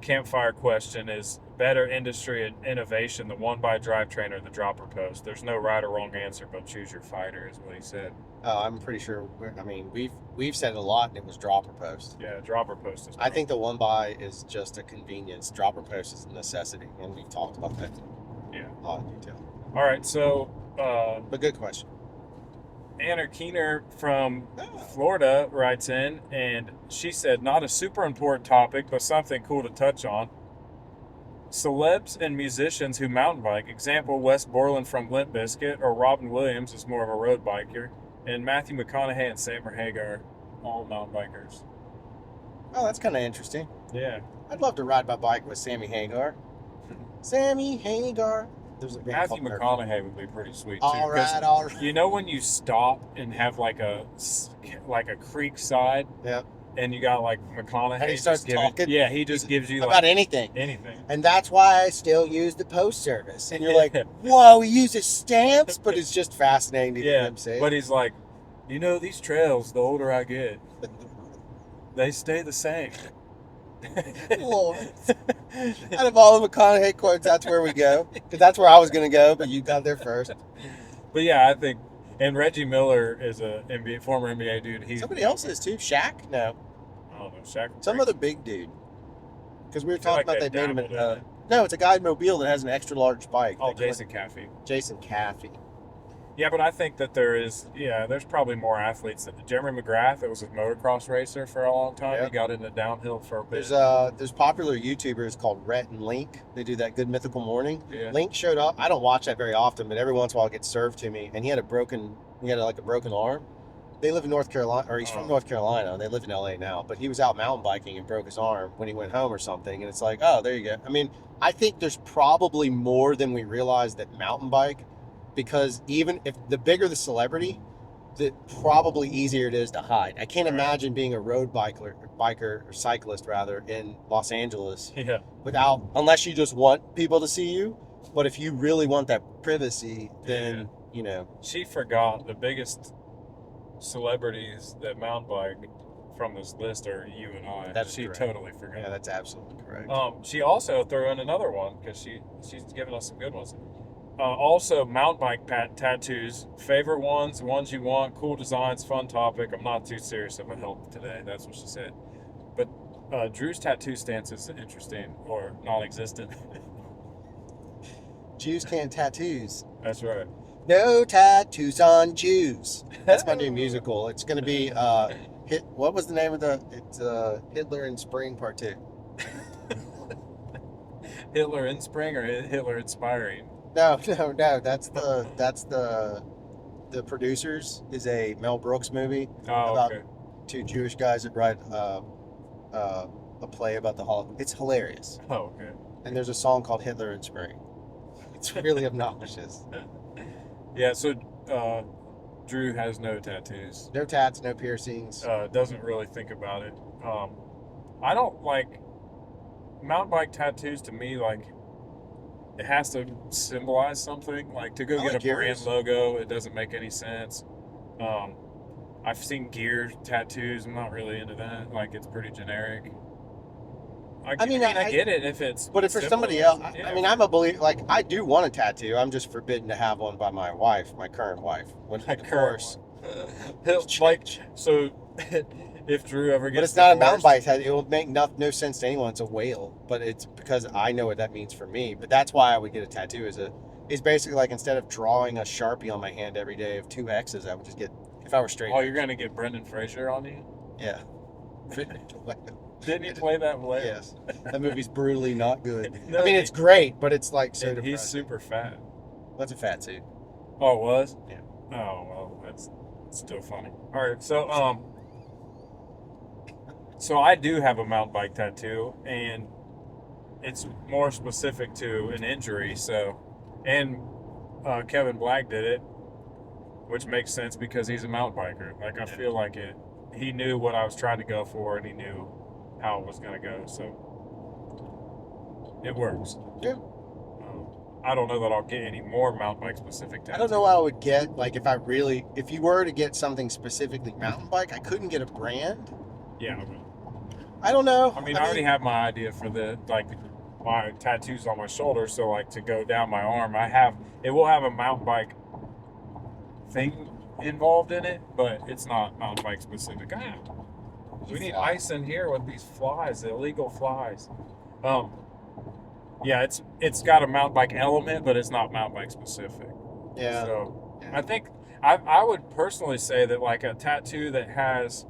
campfire question is better industry and innovation, the one by drivetrain or the dropper post. There's no right or wrong answer, but choose your fighter is what he said. I'm pretty sure. We've said it a lot, and it was dropper post. Yeah, dropper post is. I think the one by is just a convenience. Dropper post is a necessity, and we've talked about that Yeah. in a lot of detail. All right, so But good question. Anna Keener from Florida writes in, and she said, not a super important topic, but something cool to touch on. Celebs and musicians who mountain bike, example Wes Borland from Limp Bizkit, or Robin Williams is more of a road biker, and Matthew McConaughey and Sammer Hagar, all mountain bikers. Oh, that's kind of interesting. Yeah. I'd love to ride my bike with Sammy Hagar. Sammy Hagar. There's a band Matthew called McConaughey would be pretty sweet too. All 'cause right, all right. You know when you stop and have like a creek side, Yep. and you got like McConaughey. And he starts just talking? Yeah, he just gives you About like anything. anything. And that's why I still use the post service. And you're like, whoa, he uses stamps? But it's just fascinating to hear Yeah, him say but he's like, you know, these trails, the older I get, they stay the same. Lord. Out of all the McConaughey quotes, that's where we go. Because that's where I was going to go, but you got there first. But yeah, I think, and Reggie Miller is a former NBA dude. He's Somebody else is too. Shaq? No. I don't know, Shaq. Some other big dude. Because we were I feel talking like about they they made him dabbled in it. no, it's a guy in Mobile that has an extra large bike. Oh, Jason Caffey. Jason Caffey. Yeah, but I think that there's probably more athletes. Jeremy McGrath, it was a motocross racer for a long time. Yep. He got into downhill for a bit. There's popular YouTubers called Rhett and Link. They do that Good Mythical Morning. Yeah. Link showed up. I don't watch that very often, but every once in a while it gets served to me. And he had a broken arm. They live in North Carolina, or he's from North Carolina. They live in LA now, but he was out mountain biking and broke his arm when he went home or something. And it's like, oh, there you go. I mean, I think there's probably more than we realize that mountain bike, because even if the bigger the celebrity, the probably easier it is to hide. I can't imagine being a road biker or cyclist rather in Los Angeles Yeah. unless you just want people to see you. But if you really want that privacy, then She forgot the biggest celebrities that mountain bike from this list are you and I. That is she correct. totally forgot. Yeah, that's absolutely correct. She also threw in another one because she's given us some good ones. Also, mountain bike tattoos. Favorite ones you want, cool designs, fun topic. I'm not too serious about health today. That's what she said. But Drew's tattoo stance is interesting or non-existent. Jews can't tattoos. That's right. No tattoos on Jews. That's my new musical. It's going to be what was the name of it's Hitler in Spring Part 2. Hitler in Spring or Hitler inspiring? No. That's the producers is a Mel Brooks movie about Okay. two Jewish guys that write a play about the Holocaust. It's hilarious. Oh, okay. And there's a song called Hitler in Spring. It's really obnoxious. Yeah, so Drew has no tattoos. No tats, no piercings. Doesn't really think about it. I don't like mountain bike tattoos. To me, like it has to symbolize something. Like to go I get like a brand yours. logo, it doesn't make any sense. I've seen gear tattoos. I'm not really into that. Like it's pretty generic. I get it if it's. But if for somebody symbolized, else, yeah. I mean, I'm a believer. Like, I do want a tattoo. I'm just forbidden to have one by my wife, my current wife. When, My of current course, Like, so if Drew ever gets But it's not a mountain divorced- bike. It will make no sense to anyone. It's a whale, but it's because I know what that means for me. But that's why I would get a tattoo. Is basically like instead of drawing a Sharpie on my hand every day of 2 X's, I would just get, if I were straight. Oh, you're gonna get Brendan Fraser on you? Yeah. Didn't he play that whale? Yes. That movie's brutally not good. No, I mean, it's great, but it's like so And he's depressing. super fat. That's a fat suit. Oh, it was? Yeah. Oh well, that's still funny. All right, so I do have a mountain bike tattoo, and it's more specific to an injury. So, and Kevin Black did it, which makes sense because he's a mountain biker. Like I feel like it. He knew what I was trying to go for, and he knew how it was going to go. So it works. Yeah. I don't know that I'll get any more mountain bike specific tattoos. I don't know what I would get. Like if you were to get something specifically mountain bike, I couldn't get a brand. Yeah. I don't know. I mean, I already have my idea for my tattoos on my shoulder. So like to go down my arm, it will have a mountain bike thing involved in it, but it's not mountain bike specific. We need ice in here with these flies, the illegal flies. Yeah, it's got a mountain bike element, but it's not mountain bike specific. Yeah. So Yeah. I think I would personally say that like a tattoo that has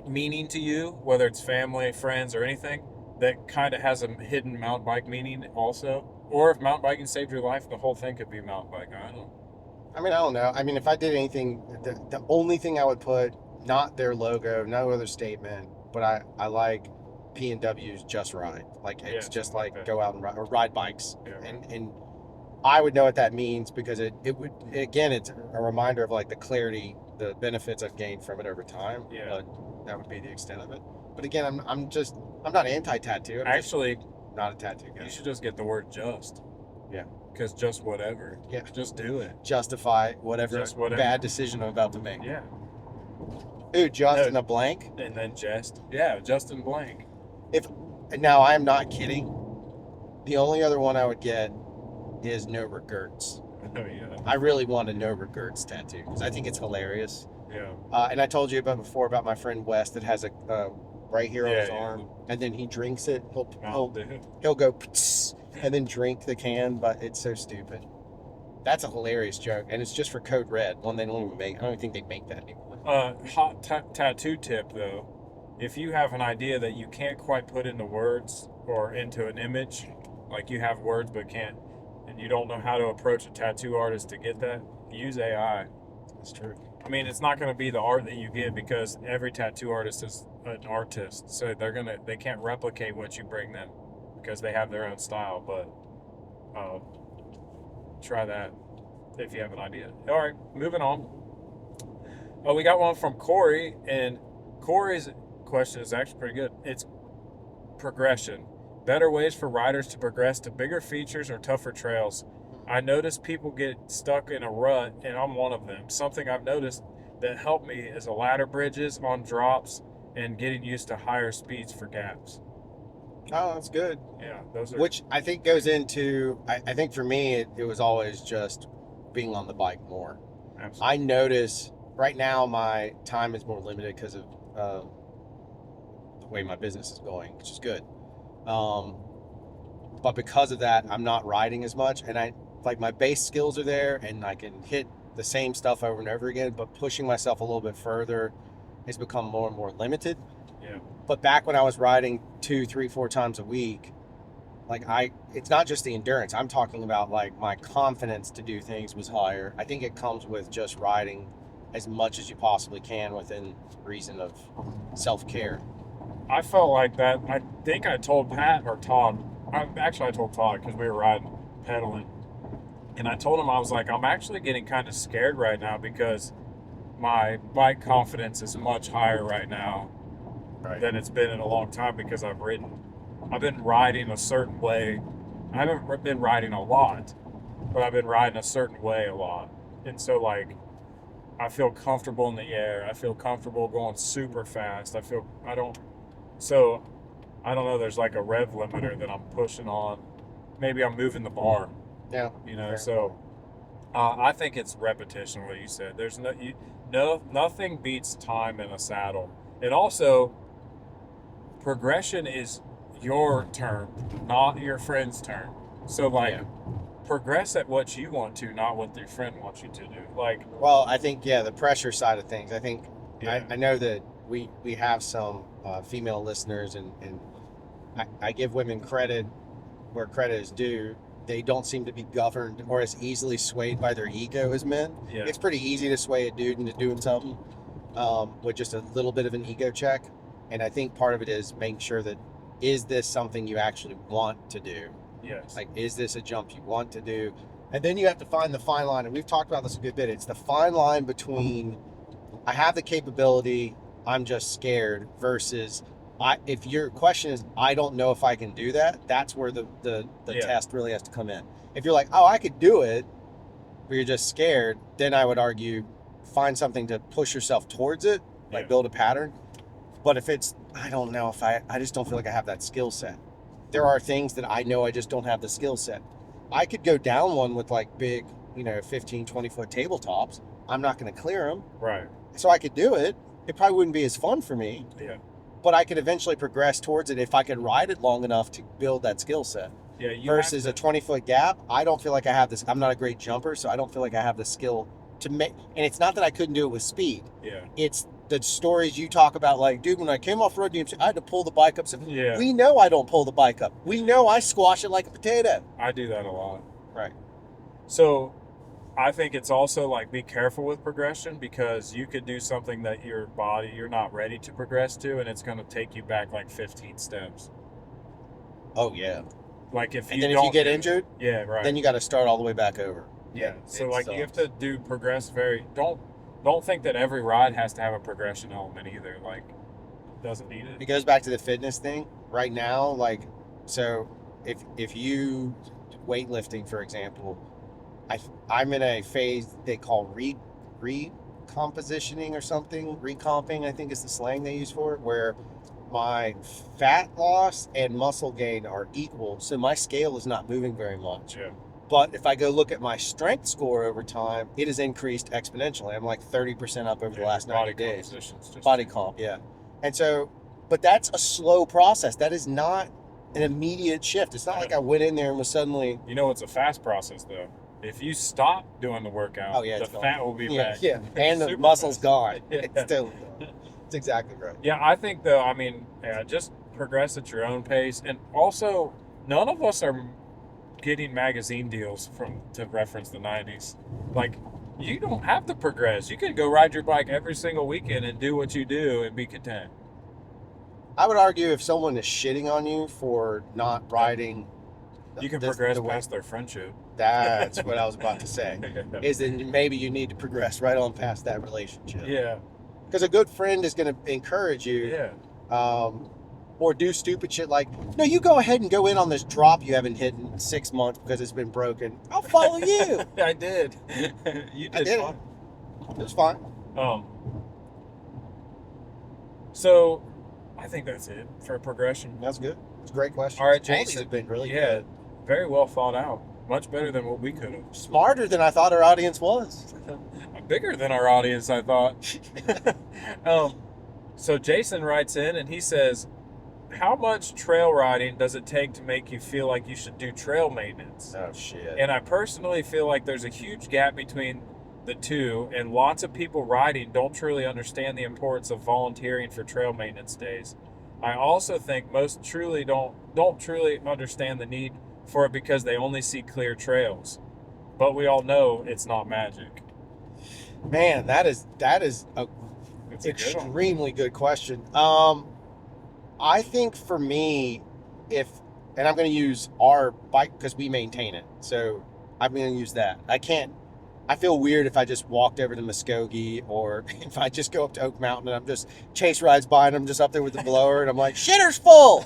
meaning to you, whether it's family, friends, or anything, that kind of has a hidden mountain bike meaning also. Or if mountain biking saved your life, the whole thing could be mountain bike. I don't know. I mean, I don't know. I mean, if I did anything, the only thing I would put, not their logo, no other statement, but I like P&W's Just Ride. Like it's Yeah, just something like like that. go out and ride bikes. Yeah. And I would know what that means because it would, again, it's a reminder of like the clarity, the benefits I've gained from it over time. Yeah. But that would be the extent of it. But again, I'm not anti-tattoo. I'm Actually, just not a tattoo guy. you should just get the word just. Yeah. Because just whatever. Yeah. Just do it. Justify whatever Just whatever. bad decision I'm about to make. Yeah. Ooh, just in a blank. And then just. Yeah, Justin Blank. Now I am not kidding. The only other one I would get is no regrets. Oh, yeah. I really want a no regrets tattoo because I think it's hilarious. Yeah. And I told you before about my friend Wes that has a right here on Yeah, his yeah. arm, and then he drinks it. Mountain Dew. He'll go "Pts," and then drink the can, but it's so stupid. That's a hilarious joke, and it's just for Code Red. One they don't even make. I don't even think they make that anymore. Hot tattoo tip though. If you have an idea that you can't quite put into words or into an image, like you have words but can't, and you don't know how to approach a tattoo artist to get that, use AI. That's true. I mean, it's not going to be the art that you get because every tattoo artist is an artist, so they can't replicate what you bring them because they have their own style. But try that if you have an idea. All right, moving on. Oh, we got one from Corey, and Corey's question is actually pretty good. It's progression. Better ways for riders to progress to bigger features or tougher trails. I notice people get stuck in a rut, and I'm one of them. Something I've noticed that helped me is a ladder bridges on drops and getting used to higher speeds for gaps. Oh, that's good. Yeah, those are. Which I think goes into, I think for me, it was always just being on the bike more. Absolutely. I notice right now my time is more limited because of the way my business is going, which is good. But because of that, I'm not riding as much, and my base skills are there, and I can hit the same stuff over and over again. But pushing myself a little bit further has become more and more limited. Yeah. But back when I was riding 2, 3, 4 times a week, it's not just the endurance. I'm talking about like my confidence to do things was higher. I think it comes with just riding as much as you possibly can within reason of self-care. I felt like that. I think I told Pat or Todd. I told Todd because we were riding, pedaling. And I told him, I was like, I'm actually getting kind of scared right now because my bike confidence is much higher right now than it's been in a long time because I've been riding a certain way. I haven't been riding a lot, but I've been riding a certain way a lot. And so like, I feel comfortable in the air. I feel comfortable going super fast. I don't know, there's like a rev limiter that I'm pushing on. Maybe I'm moving the bar. Yeah. So I think it's repetition. What you said. There's nothing beats time in a saddle, and also progression is your turn, not your friend's turn. So like, Yeah. progress at what you want to, not what your friend wants you to do. Like, Well, I think the pressure side of things. I think yeah, I know that we have some female listeners, and I give women credit where credit is due. They don't seem to be governed or as easily swayed by their ego as men. yeah, It's pretty easy to sway a dude into doing something with just a little bit of an ego check. And I think part of it is making sure that, is this something you actually want to do? yes, Like, is this a jump you want to do? And then you have to find the fine line. And we've talked about this a good bit. It's the fine line between I have the capability, I'm just scared, versus if your question is, I don't know if I can do that, that's where the Yeah. test really has to come in. If you're like, oh, I could do it, but you're just scared, then I would argue find something to push yourself towards it, like Yeah. build a pattern. But if it's, I don't know if I just don't feel like I have that skill set. There are things that I know I just don't have the skill set. I could go down one with like big, 15, 20 foot tabletops. I'm not going to clear them. right, So I could do it. It probably wouldn't be as fun for me, yeah, but I could eventually progress towards it if I could ride it long enough to build that skill set. yeah. You Versus have a 20-foot gap, I don't feel like I have this. I'm not a great jumper, so I don't feel like I have the skill to make. And it's not that I couldn't do it with speed. yeah, It's the stories you talk about, like, dude, when I came off road DMC, I had to pull the bike up. So yeah. we know I don't pull the bike up. We know I squash it like a potato. I do that a lot. Right. So I think it's also like, be careful with progression, because you could do something that you're not ready to progress to, and it's going to take you back like 15 steps. Oh yeah. Like if And you then if don't you get do it- injured, yeah, right. then you got to start all the way back over. yeah. So it like you have sucks. to do progress don't think that every ride has to have a progression element either. Like, doesn't need It it. goes back to the fitness thing right now. Like, so if you weightlifting, for example, I'm in a phase they call recompositioning or something. Recomping, I think is the slang they use for it, where my fat loss and muscle gain are equal. So my scale is not moving very much. Yeah. But if I go look at my strength score over time, it has increased exponentially. I'm like 30% up over the last 90 days. Body comp, yeah. And so, but that's a slow process. That is not an immediate shift. It's not like I went in there and was suddenly, You know, it's a fast process though. If you stop doing the workout, oh yeah, the it's gone. fat will be Yeah, back. yeah. And the Super muscle's fast. gone. Yeah. It's still gone. It's exactly right. Yeah, I think though, I mean, yeah, just progress at your own pace. And also, none of us are getting magazine deals to reference the 90s. Like, you don't have to progress. You can go ride your bike every single weekend and do what you do and be content. I would argue if someone is shitting on you for not riding, You can this- progress the way- past their friendship. That's what I was about to say. Is that maybe you need to progress right on past that relationship. Yeah, Because a good friend is going to encourage you, yeah. or do stupid shit like, no, you go ahead and go in on this drop you haven't hit in 6 months because it's been broken. I'll follow you. I did. You I did did it. fine. It was fine. So I think that's it for progression. That's good. It's a great question. All right, All these Jason. have been really Yeah, good. very well thought out. Much better than what we could have. Smarter than I thought our audience was. Bigger than our audience, I thought. So Jason writes in and he says, how much trail riding does it take to make you feel like you should do trail maintenance? Oh, shit. And I personally feel like there's a huge gap between the two, and lots of people riding don't truly understand the importance of volunteering for trail maintenance days. I also think most truly don't truly understand the need for it because they only see clear trails. But we all know it's not magic. Man, that is a It's a good one. extremely good question. I think for me, and I'm going to use our bike because we maintain it, so I'm going to use that. I feel weird if I just walked over to Muskogee, or if I just go up to Oak Mountain and I'm just chase rides by and I'm just up there with the blower and I'm like, shitter's full.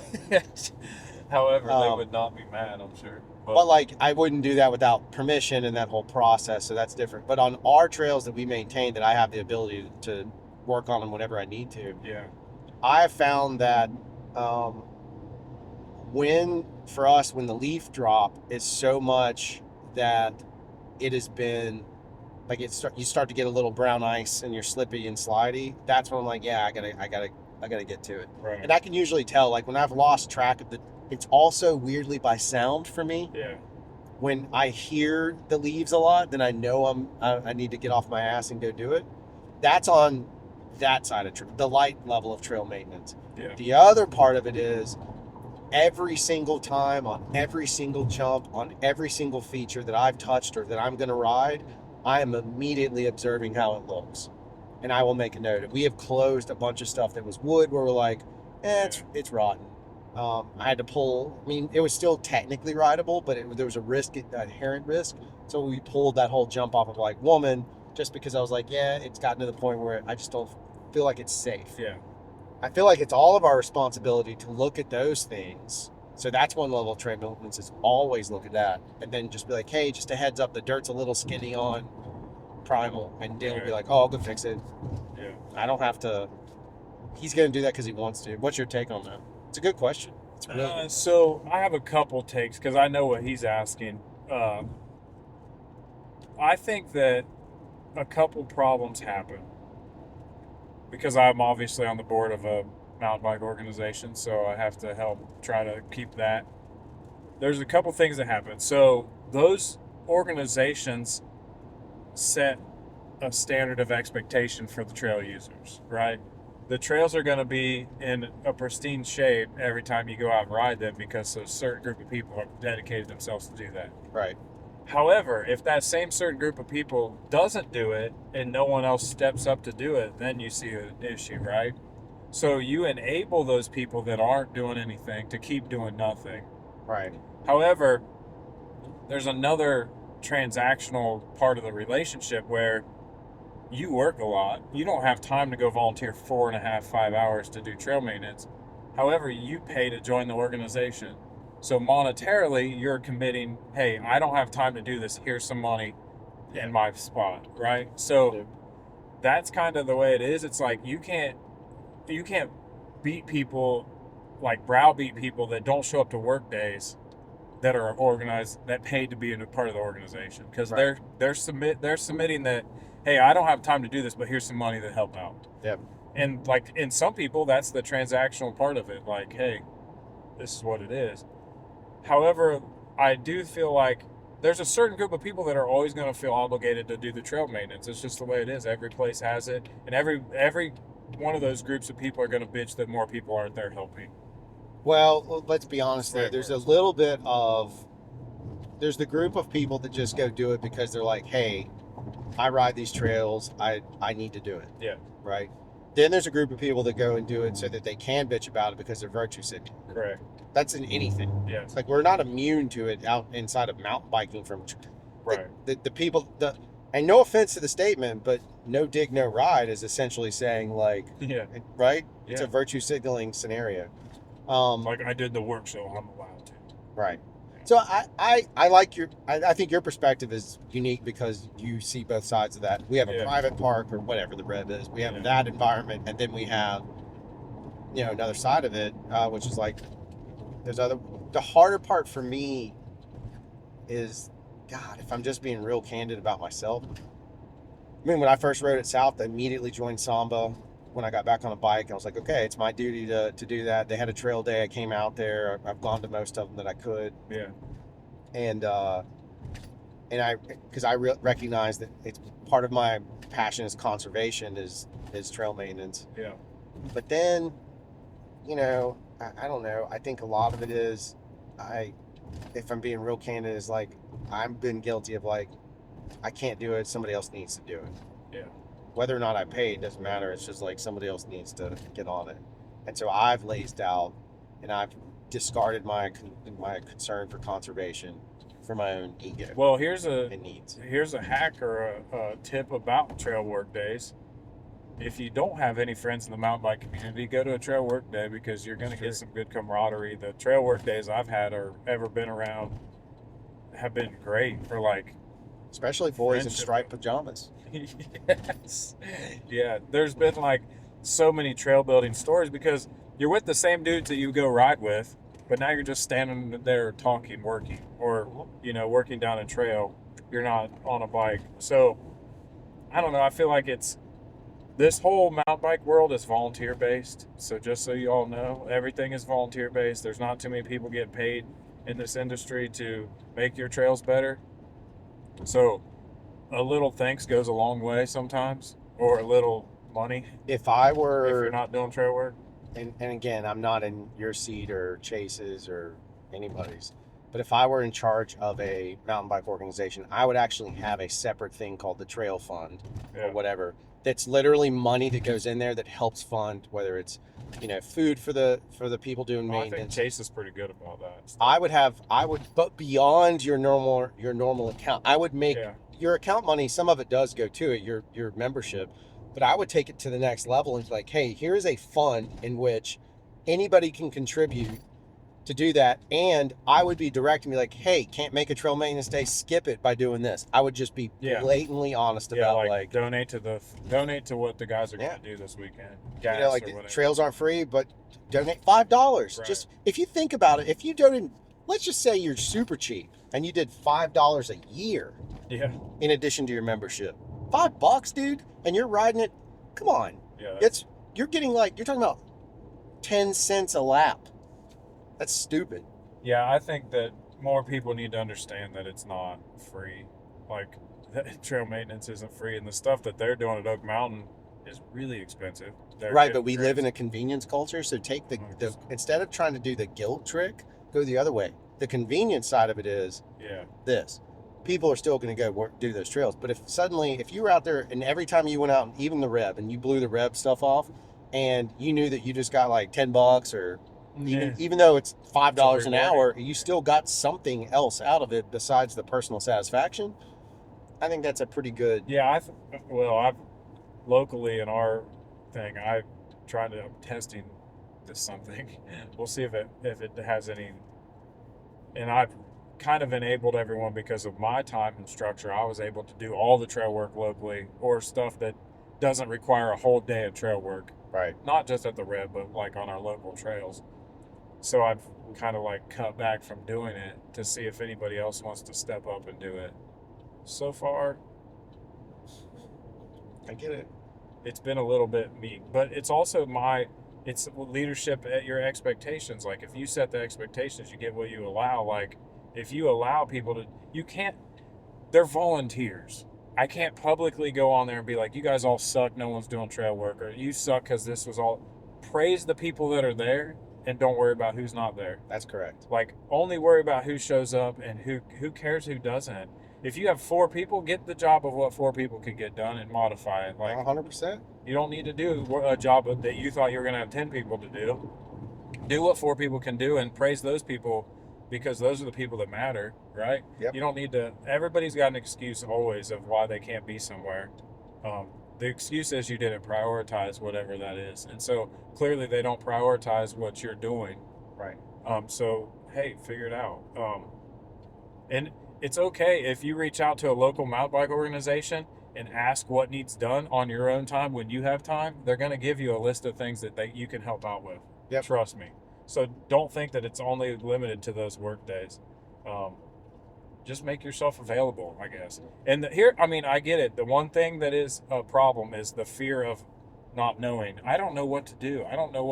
However, they would not be mad, I'm sure. But like, I wouldn't do that without permission and that whole process, so that's different. But on our trails that we maintain, that I have the ability to work on them whenever I need to, yeah, I have found that when the leaf drop is so much that it has been like you start to get a little brown ice and you're slippy and slidey. That's when I'm like, yeah, I gotta get to it. Right. And I can usually tell, like when I've lost track of it's also weirdly by sound for me. Yeah. When I hear the leaves a lot, then I know I need to get off my ass and go do it. That's on that side of the light level of trail maintenance. Yeah. The other part of it is every single time on every single jump on every single feature that I've touched or that I'm going to ride, I am immediately observing how it looks, and I will make a note. We have closed a bunch of stuff that was wood where we're like, it's rotten. I had to pull. I mean, it was still technically rideable, but there was a risk, an inherent risk. So we pulled that whole jump off of like Woman, just because I was like, yeah, it's gotten to the point where I just don't feel like it's safe. Yeah. I feel like it's all of our responsibility to look at those things. So that's one level of trail maintenance, is always look at that. And then just be like, hey, just a heads up, the dirt's a little skinny on Primal. And Dan will be like, oh, I'll go fix it. Yeah. I don't have to. He's going to do that because he wants to. What's your take on that? It's a good question. It's really so I have a couple takes because I know what he's asking. I think that a couple problems happen because I'm obviously on the board of a mountain bike organization, so I have to help try to keep that. There's a couple things that happen. So those organizations set a standard of expectation for the trail users, right? The trails are going to be in a pristine shape every time you go out and ride them because a certain group of people have dedicated themselves to do that. right. However, if that same certain group of people doesn't do it and no one else steps up to do it, then you see an issue, right? So you enable those people that aren't doing anything to keep doing nothing. Right. However, there's another transactional part of the relationship where you work a lot. You don't have time to go volunteer 4.5, 5 hours to do trail maintenance. However, you pay to join the organization. So monetarily, you're committing, hey, I don't have time to do this. Here's some money in my spot, right? So that's kind of the way it is. It's like you can't beat people, like browbeat people that don't show up to work days that are organized, that paid to be a part of the organization, because Right. they're submitting that, hey, I don't have time to do this, but here's some money to help out. Yep. And like in some people, that's the transactional part of it. Like, hey, this is what it is. However, I do feel like there's a certain group of people that are always going to feel obligated to do the trail maintenance. It's just the way it is. Every place has it, and every one of those groups of people are going to bitch that more people aren't there helping. Well, let's be honest there. Right. There's a little bit of, there's the group of people that just go do it because they're like, hey, I ride these trails. I need to do it. Yeah. Right. Then there's a group of people that go and do it so that they can bitch about it because they're virtue signaling. Correct. That's in anything. Yes. It's like we're not immune to it out inside of mountain biking from Right. the people, and no offense to the statement, but no dig, no ride is essentially saying like, Yeah. right? It's Yeah. a virtue signaling scenario. Like I did the work, so I'm allowed to. Right. So I like I think your perspective is unique because you see both sides of that. We have a Yeah. private park or whatever the red is. We have Yeah. that environment, and then we have, another side of it, which is like there's other. The harder part for me is, God, if I'm just being real candid about myself. I mean, when I first rode at South, I immediately joined Samba. When I got back on a bike, I was like, okay, it's my duty to do that. They had a trail day. I came out there. I've gone to most of them that I could. Yeah. And because I recognize that it's part of my passion is conservation, is trail maintenance. Yeah. But then, I don't know. I think a lot of it is, if I'm being real candid, is like I've been guilty of like I can't do it. Somebody else needs to do it. Yeah. Whether or not I pay, it doesn't matter. It's just like somebody else needs to get on it. And so I've lazed out and I've discarded my concern for conservation for my own ego Well, here's a and needs. hack or a tip about trail work days. If you don't have any friends in the mountain bike community, go to a trail work day because you're going to get some good camaraderie. The trail work days I've had or ever been around have been great for like, Especially boys in friendship. striped pajamas. yes. Yeah, there's been like so many trail building stories because you're with the same dudes that you go ride with, but now you're just standing there talking, working, or working down a trail. you're not on a bike. So I don't know. I feel like this whole mountain bike world is volunteer based. So just so you all know, everything is volunteer based. There's not too many people getting paid in this industry to make your trails better. So a little thanks goes a long way sometimes, or a little money If I if you're were, not doing trail work. and again, I'm not in your seat or Chase's or anybody's, but if I were in charge of a mountain bike organization, I would actually have a separate thing called the Trail Fund Yeah. or whatever. That's literally money that goes in there that helps fund whether it's, food for the people doing I think maintenance. Chase is pretty good about that. I would, but beyond your normal account, I would make Yeah. your account money. Some of it does go to it, your membership, but I would take it to the next level and be like, hey, here is a fund in which anybody can contribute to do that. And I would be direct and be like, hey, can't make a trail maintenance day, skip it by doing this. I would just be Yeah. blatantly honest Yeah, about like donate to what the guys are Yeah. going to do this weekend. Gas like or the whatever. trails aren't free, but donate $5. Right. Just if you think about it, if you donate, let's just say you're super cheap and you did $5 a year Yeah. in addition to your membership. $5, dude, and you're riding it. Come on, Yeah. you're talking about 10 cents a lap. That's stupid. Yeah, I think that more people need to understand that it's not free. Like, trail maintenance isn't free, and the stuff that they're doing at Oak Mountain is really expensive. Right, but we live in a convenience culture, so take the instead of trying to do the guilt trick, go the other way. The convenience side of it is Yeah. this. People are still going to go do those trails. But if you were out there and every time you went out, even the Reb, and you blew the Reb stuff off, and you knew that you just got like $10 or even though it's $5 an hour, you still got something else out of it besides the personal satisfaction. I think that's a pretty good. Yeah, I've locally in our thing, I'm testing this something. We'll see if it has any. And I've kind of enabled everyone because of my time and structure. I was able to do all the trail work locally or stuff that doesn't require a whole day of trail work. Right. Not just at the Red, but like on our local trails. So I've kind of like cut back from doing it to see if anybody else wants to step up and do it. So far, I get it. it's been a little bit meek, but it's also it's leadership at your expectations. Like if you set the expectations, you get what you allow. Like if you allow people they're volunteers. I can't publicly go on there and be like, you guys all suck, no one's doing trail work, or you suck because this was all. Praise the people that are there and don't worry about who's not there. That's correct. Like only worry about who shows up and who cares who doesn't. If you have 4 people, get the job of what 4 people can get done and modify it. Like 100%. you don't need to do a job that you thought you were going to have 10 people to do. Do what 4 people can do and praise those people because those are the people that matter, right? Yep. You don't need to. Everybody's got an excuse always of why they can't be somewhere. The excuse is you didn't prioritize whatever that is, and so clearly they don't prioritize what you're doing. Right. So hey, figure it out. And it's okay if you reach out to a local mountain bike organization and ask what needs done on your own time when you have time. They're going to give you a list of things that you can help out with. Yep. Trust me. So don't think that it's only limited to those work days. Just make yourself available, I guess. And I get it. The one thing that is a problem is the fear of not knowing. I don't know what to do. I don't know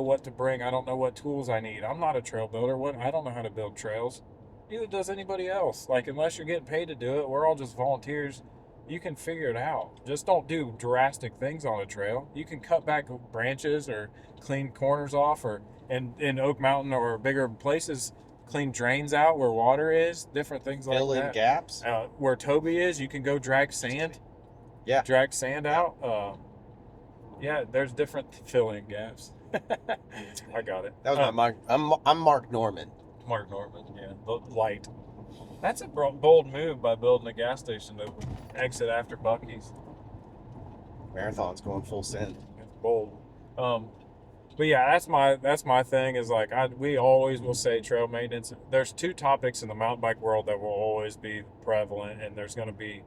what to bring. I don't know what tools I need. I'm not a trail builder. I don't know how to build trails. Neither does anybody else. Like, unless you're getting paid to do it, we're all just volunteers. You can figure it out. Just don't do drastic things on a trail. You can cut back branches or clean corners off, or in Oak Mountain or bigger places, clean drains out where water is, different things like that. Fill in gaps. Where Toby is, you can go drag sand. Yeah. Drag sand out. Yeah, there's different filling gaps. I got it. That was my Mark. I'm Mark Norman. Mark Norman, yeah. The light. That's a bold move by building a gas station that would exit after Buc-ee's. Marathon's going full send. It's bold. But yeah, that's my thing is like we always will say trail maintenance. There's 2 topics in the mountain bike world that will always be prevalent, and there's going to be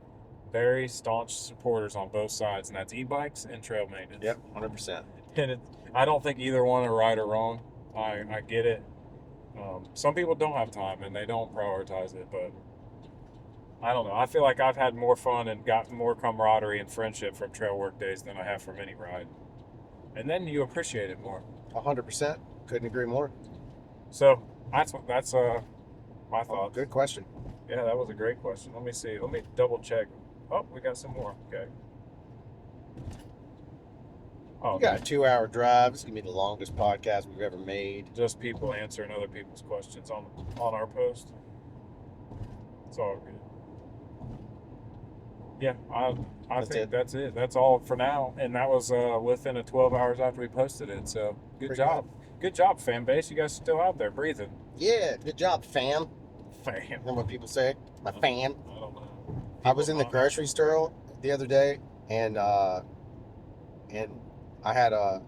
very staunch supporters on both sides, and that's e-bikes and trail maintenance. Yep, 100%. And I don't think either one are right or wrong. I get it. Some people don't have time and they don't prioritize it, but I don't know. I feel like I've had more fun and got more camaraderie and friendship from trail work days than I have from any ride. And then you appreciate it more. 100%. Couldn't agree more. So that's my Oh, thoughts. good question. Yeah, that was a great question. Let me see. Let me double check. Oh, we got some more. Okay. Oh, We got a 2-hour drive. This is gonna be the longest podcast we've ever made. just people answering other people's questions on our post. It's all good. Yeah, I That's think it. that's it. That's all for now. And that was within a 12 hours after we posted it. So good Pretty job. Good job, fan base. You guys still out there breathing. Yeah, good job, fam. Fan. You know what people say? My fan. I don't know. I was in the grocery store the other day, and I had I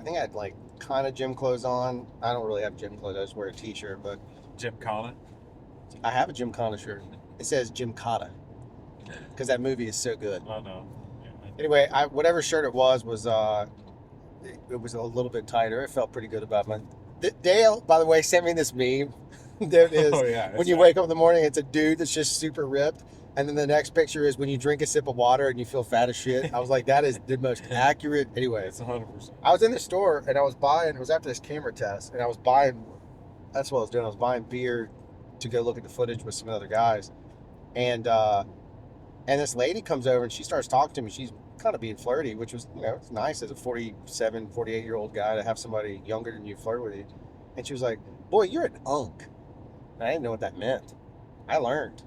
think I had like kind of gym clothes on. I don't really have gym clothes. I just wear a t-shirt, but Gymkhana. I have a Gymkhana shirt. It says Gymkhana because that movie is so good. I know. Yeah. Anyway, whatever shirt it was it was a little bit tighter. It felt pretty good about my. Dale, by the way, sent me this meme. There it is. Oh, yeah, When you wake up in the morning, it's a dude that's just super ripped. And then the next picture is when you drink a sip of water and you feel fat as shit. I was like, that is the most accurate. Anyway, It's 100%. I was in the store and I was buying, it was after this camera test, and I was buying, that's what I was doing. I was buying beer to go look at the footage with some other guys. And this lady comes over and she starts talking to me. She's kind of being flirty, which was, it's nice as a 47, 48-year-old guy to have somebody younger than you flirt with you. And she was like, boy, you're an unk. And I didn't know what that meant. I learned.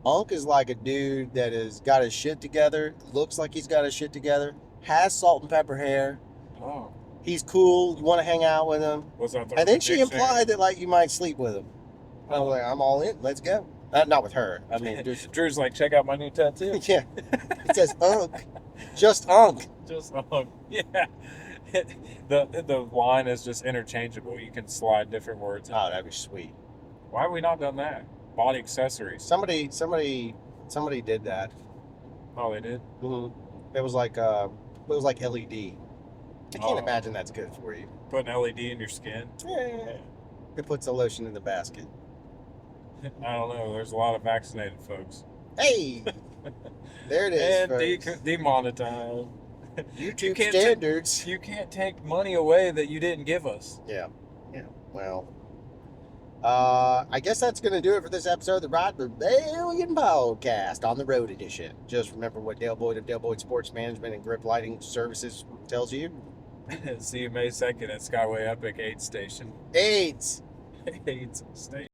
Unk is like a dude that has got his shit together, looks like he's got his shit together, has salt and pepper hair. Oh. He's cool. You want to hang out with him. Was that the And then she dictionary? implied that like you might sleep with him. I was like, I'm all in. Let's go. Not with her. I mean, just Drew's like, check out my new tattoo. yeah. It says unk. Just unk. Just yeah. The line is just interchangeable. You can slide different words. Oh, that'd be sweet. Why have we not done that? Body accessories. Somebody did that. Oh, they did. Mm-hmm. It was like LED. I can't imagine that's good for you. Put an LED in your skin. Yeah. It puts the lotion in the basket. I don't know. There's a lot of vaccinated folks. Hey, there it is. And folks. demonetized. YouTube can't standards. You can't take money away that you didn't give us. Yeah. Well, I guess that's going to do it for this episode of the Ride Rebellion podcast on the road edition. Just remember what Dale Boyd of Dale Boyd Sports Management and Grip Lighting Services tells you. See you May 2nd at Skyway Epic 8 Station. AIDS. 8 Station.